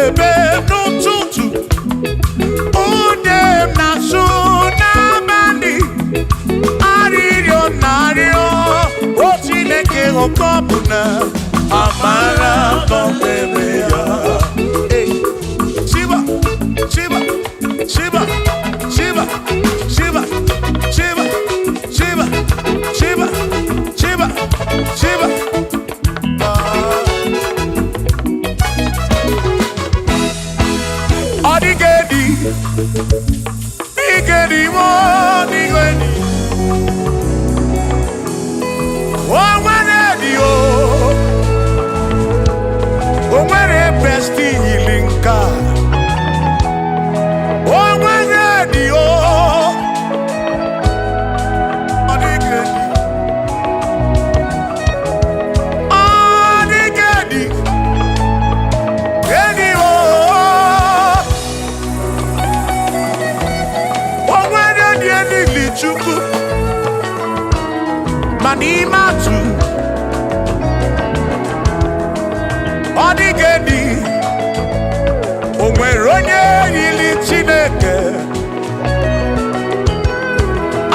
ebe n'ụtụtụ, ude m na-asụ n'abalị, arịrịọ na-arịọ o Chineke oke ọ bụ na amara nọ n'ebe ya. Shiba, Shiba, Shiba, Shiba, Shiba, Shiba, Shiba, Shiba, Shiba, Shiba. Odigedi, Igedi mo, Igedi. Oh, Manedi o, oh, Mane besti ilinka. Oh, Manedi o, Odigedi, Odigedi, Edi o. Chukwu ma n'ime atụ ọ dịgedi o nwere onye yiri Chineke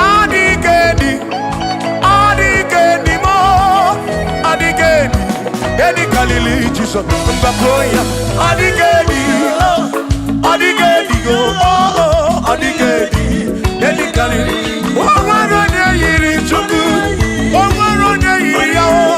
ọ dịgedi mo ọ dịgedi edi kalili Jizọs mgbapụ ya ọ dịgedi ọ dịgedi ọ dịgedi edi kalili Onwere onye yiri Chukwu, onwere onye yiri ya o.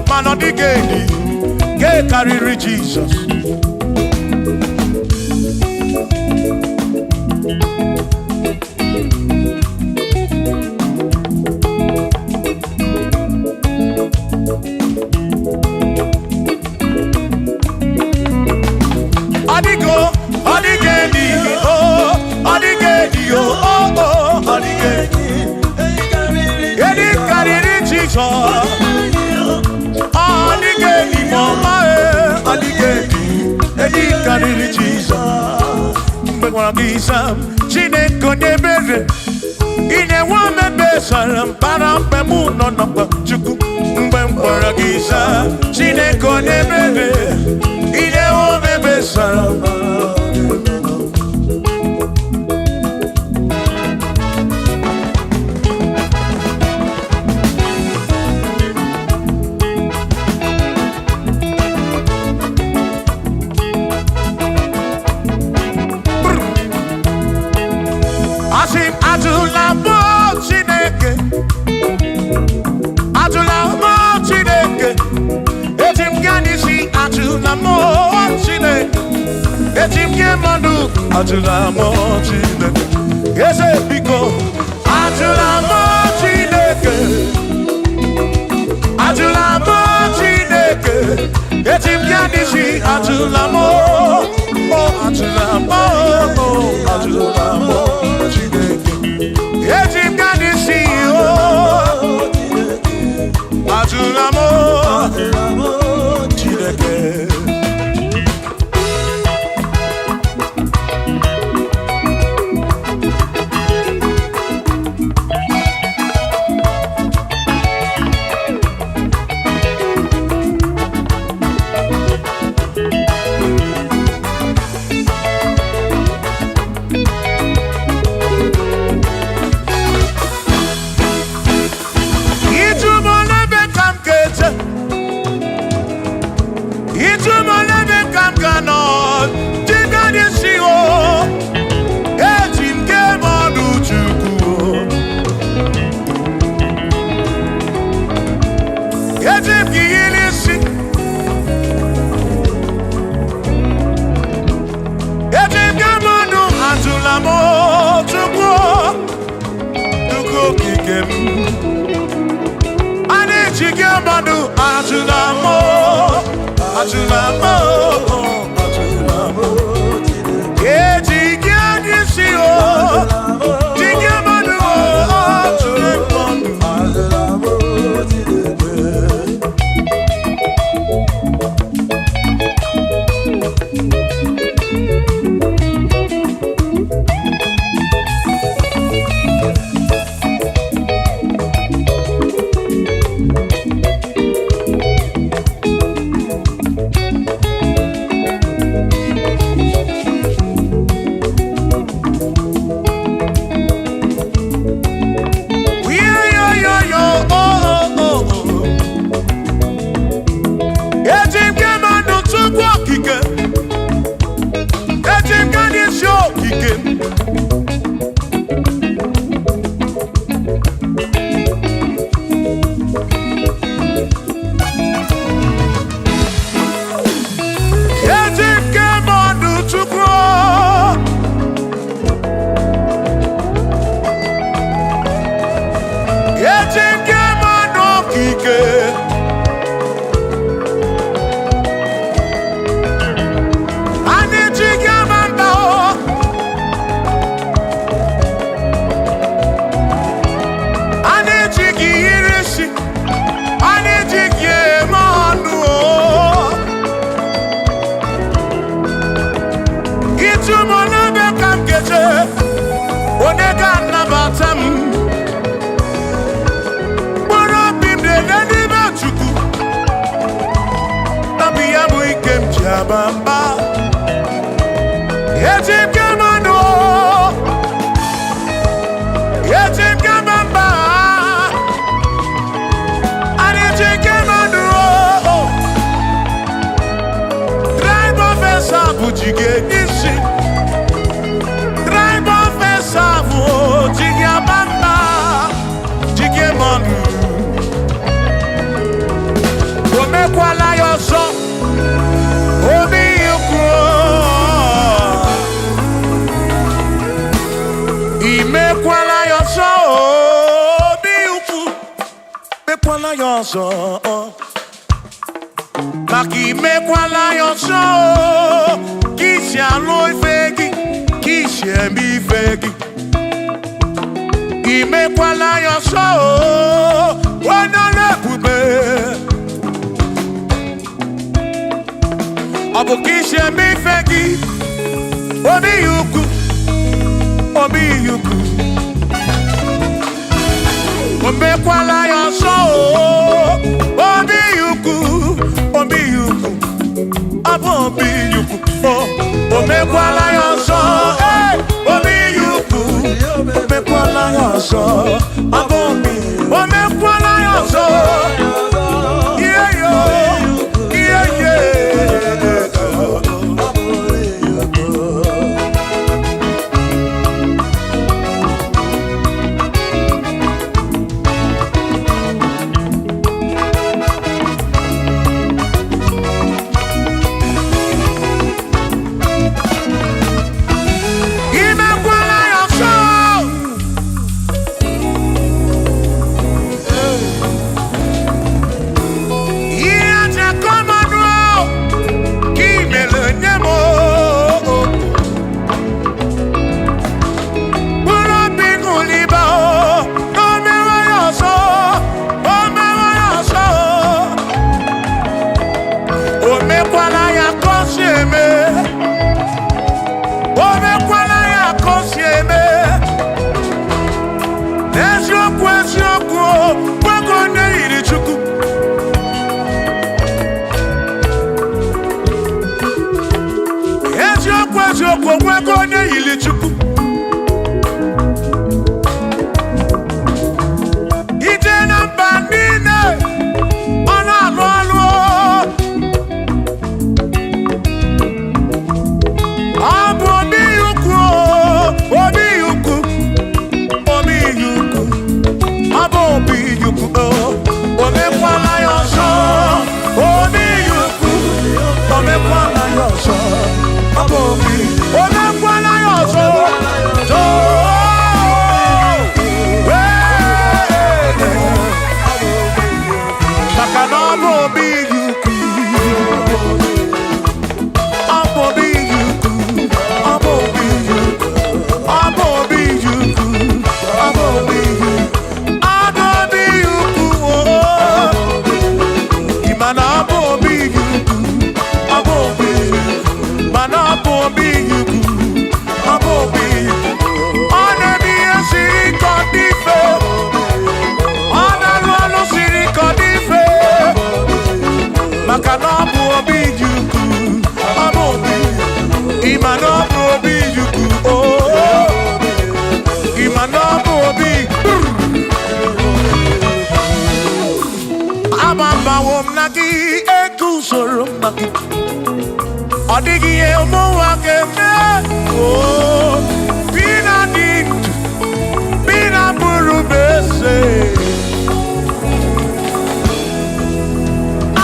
Man ọ dịgedi ga-ekarịrị Jizọs. Ọ dịgo, ọ dịgedi o, ọ dịgedi o, ọ dịgedi. Edi karịrị Jizọs. Odigedi mama odigedi edi karịrị Jizọs. Mgbe gwara gị Sam Chineke onye ebere inyewe omebe sara mpara mgbe mụ nọ n'ọkpa Chukwu. Mgbe m gwara gị Sam Chineke onye ebere inyewe omebe sara Ajụla m Chineke, ajụla m Chineke, eji m gaa n'isi ajụla m Chineke, eji m gaa mmadụ ajụla m Chineke, eze biko ajụla m Chineke, ajụla m Chineke, eji m gaa n'isi ajụla m ajụla m ajụla m Chineke. Eji m gaa n'isi ajụla m Chineke. ọtụnamo ejike n'isi o jike mmadụ Bamba, yetim kamano, yetim kamamba, yetim kamano. Tribe of Esavu jige nisi, tribe of Esavu jige bamba, jige manu. Ome kwala yoso. Imekwala yoso, obi ukwu. Mekwala yoso, maka imekwala yoso. Kisi alo ife gị, kisi eme ife gị. Imekwala yoso, onye na-ebube. Ọ bụ kisi eme ife gị, obi ukwu. Obi yuku, omekwala yoso. Obi yuku, abo obi yuku. Omekwala yoso, obi yuku. Omekwala yoso, abo obi. Omekwala yoso, yeah yo, yeah yeah. Ije na mba niile, ọ na-alụ alụ. Ọ bụ obi ukwu, obi ukwu, obi ukwu. Ọ bụ obi ukwu, omekwala ya ọzọ. Obi ukwu, omekwala ya ọzọ. Ọ bụ obi, omekwala ya ọzọ. Maka na ọ bụ obi ukwu. gị eguzoro mma gị ọ dịghị ihe ụmụ nwa ga-eme bi na dị ndụ bi na bụrụ m eze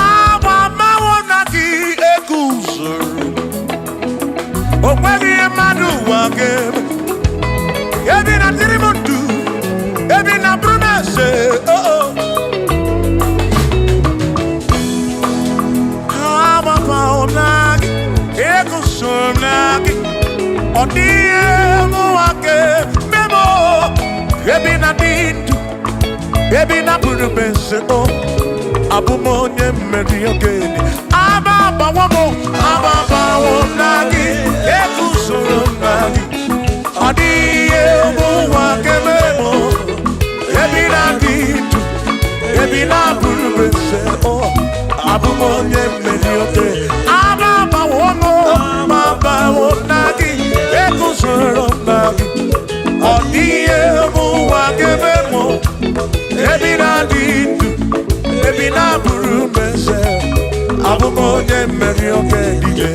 agbamawo na gị eguzoro o nweghị ihe mmadụ ụwa ga-eme ebi na dịrị m ndụ ebi na bụrụ m eze ọ dịghị ụwa ga-eme ebi na dị ndụ ebi na bụrụ m eze abụ m onye mmeri okenye ababawo na gị eguzoro na gị ọ dịghị ụwa ga-eme ebi na dị ndụ ebi na bụrụ m eze abụ m onye mmeri okenye ababawo na gị eguzoro na gị ọ dịghị ụwa ga-eme ebi na dị ndụ ebi na bụrụ m eze abụ m onye mmeri okenye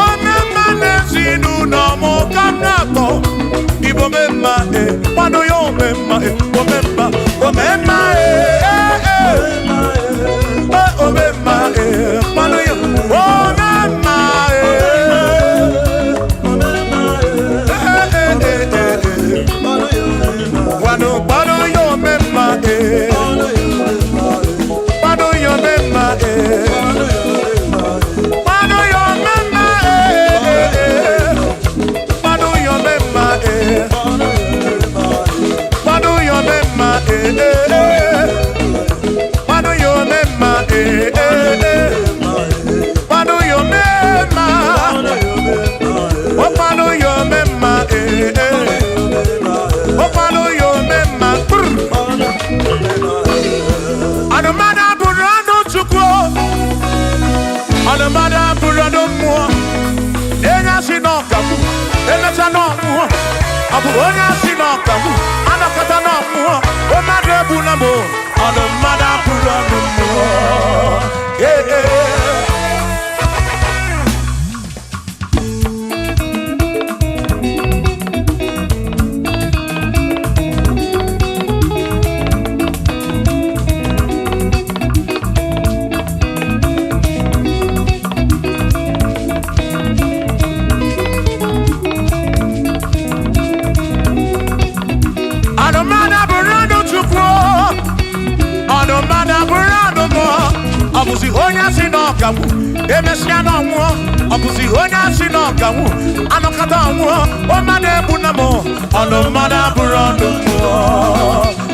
Omemma n'ezinu no mo kanato. Igbo memma Mano yo memma Omemma Omemma Omemma Mano yo Omemma Mano yo memma Mano yo memma Abuonya sinokamu, anakata no mu, o madrebu na mo, on mada puro no mo. Abusi onya sinokamu, emesia no mo, abusi onya sinokamu, anakata mo, o madrebu na mo, on mada puro no mo.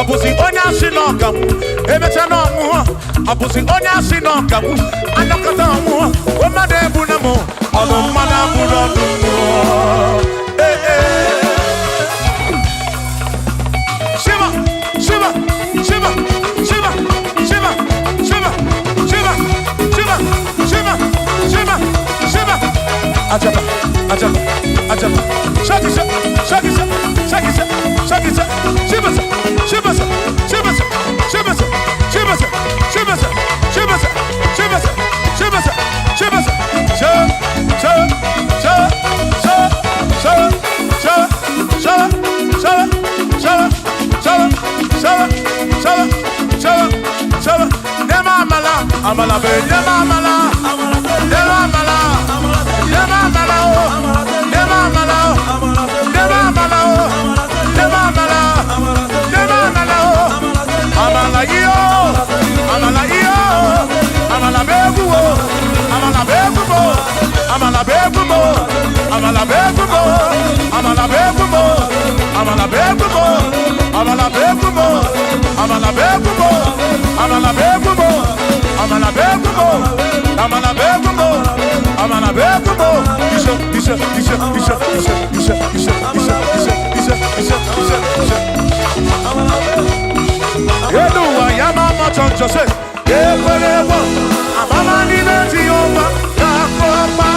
Abusi onya sinokamu, emecha no mu. Abusi onya sinokamu, anakata mu. O madrebu na mo, on mada puro no mo. Shiva, Shiva, Shiva, Shiva, Shiva, Shiva, Shiva, Shiva, Shiva, Shiva, Shiva. Ajaba, ajaba, ajaba. Shakisa, shakisa, shakisa, shakisa. Shiva, Shiva, Shiva, Shiva, Shiva, Shiva, Shiva, Shiva, Shiva, Amala be, nema amala, nema amala, nema amala, nema amala, nema amala, nema amala, nema amala, amala yo, amala yo, amala begumo, amala begumo, amala begumo, amala begumo, amala begumo, amala begumo, amala begumo, amala begumo, amala begumo. Amala begumo, amala begumo, amala begumo. Isha. Yedu wa yama machonjo se. Yekwelewa, amala ni beti yoma, kakoma.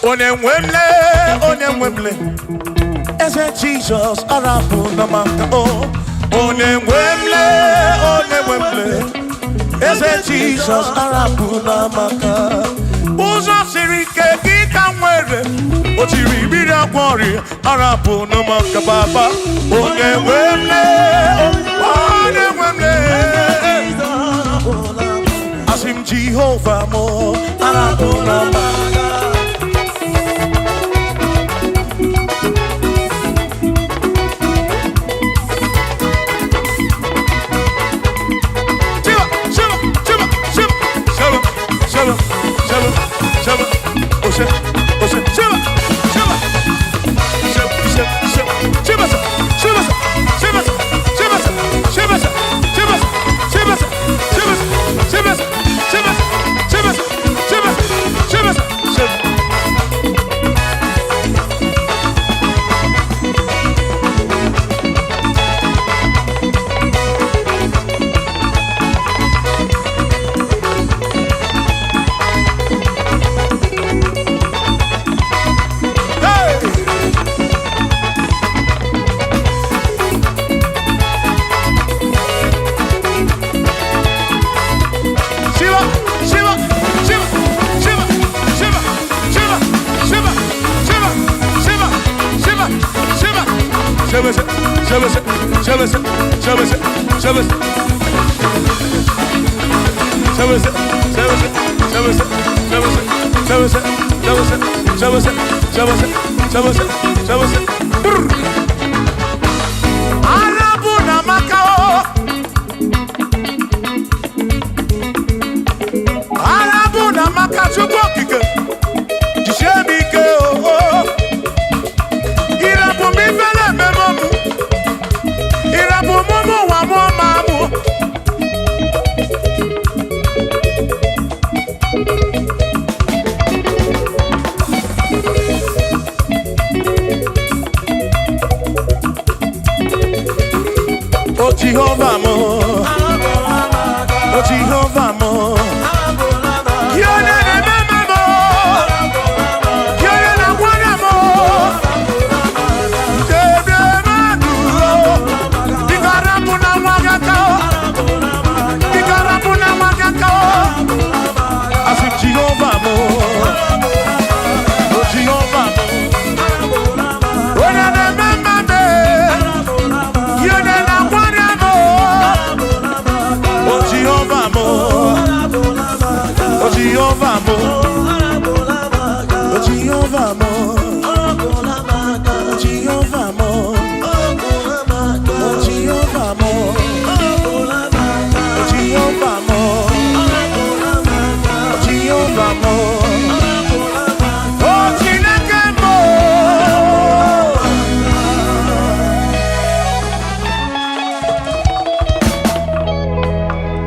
onye nwemle eze Jesus arapu na maka o onye nwemle eze Jesus arapu na maka ụzọ siri ike gị ka nwere o tiri ibiri akwọrị arapu na maka baba onye nwemle asim Jehovah mo arapu na maka Jehovah mo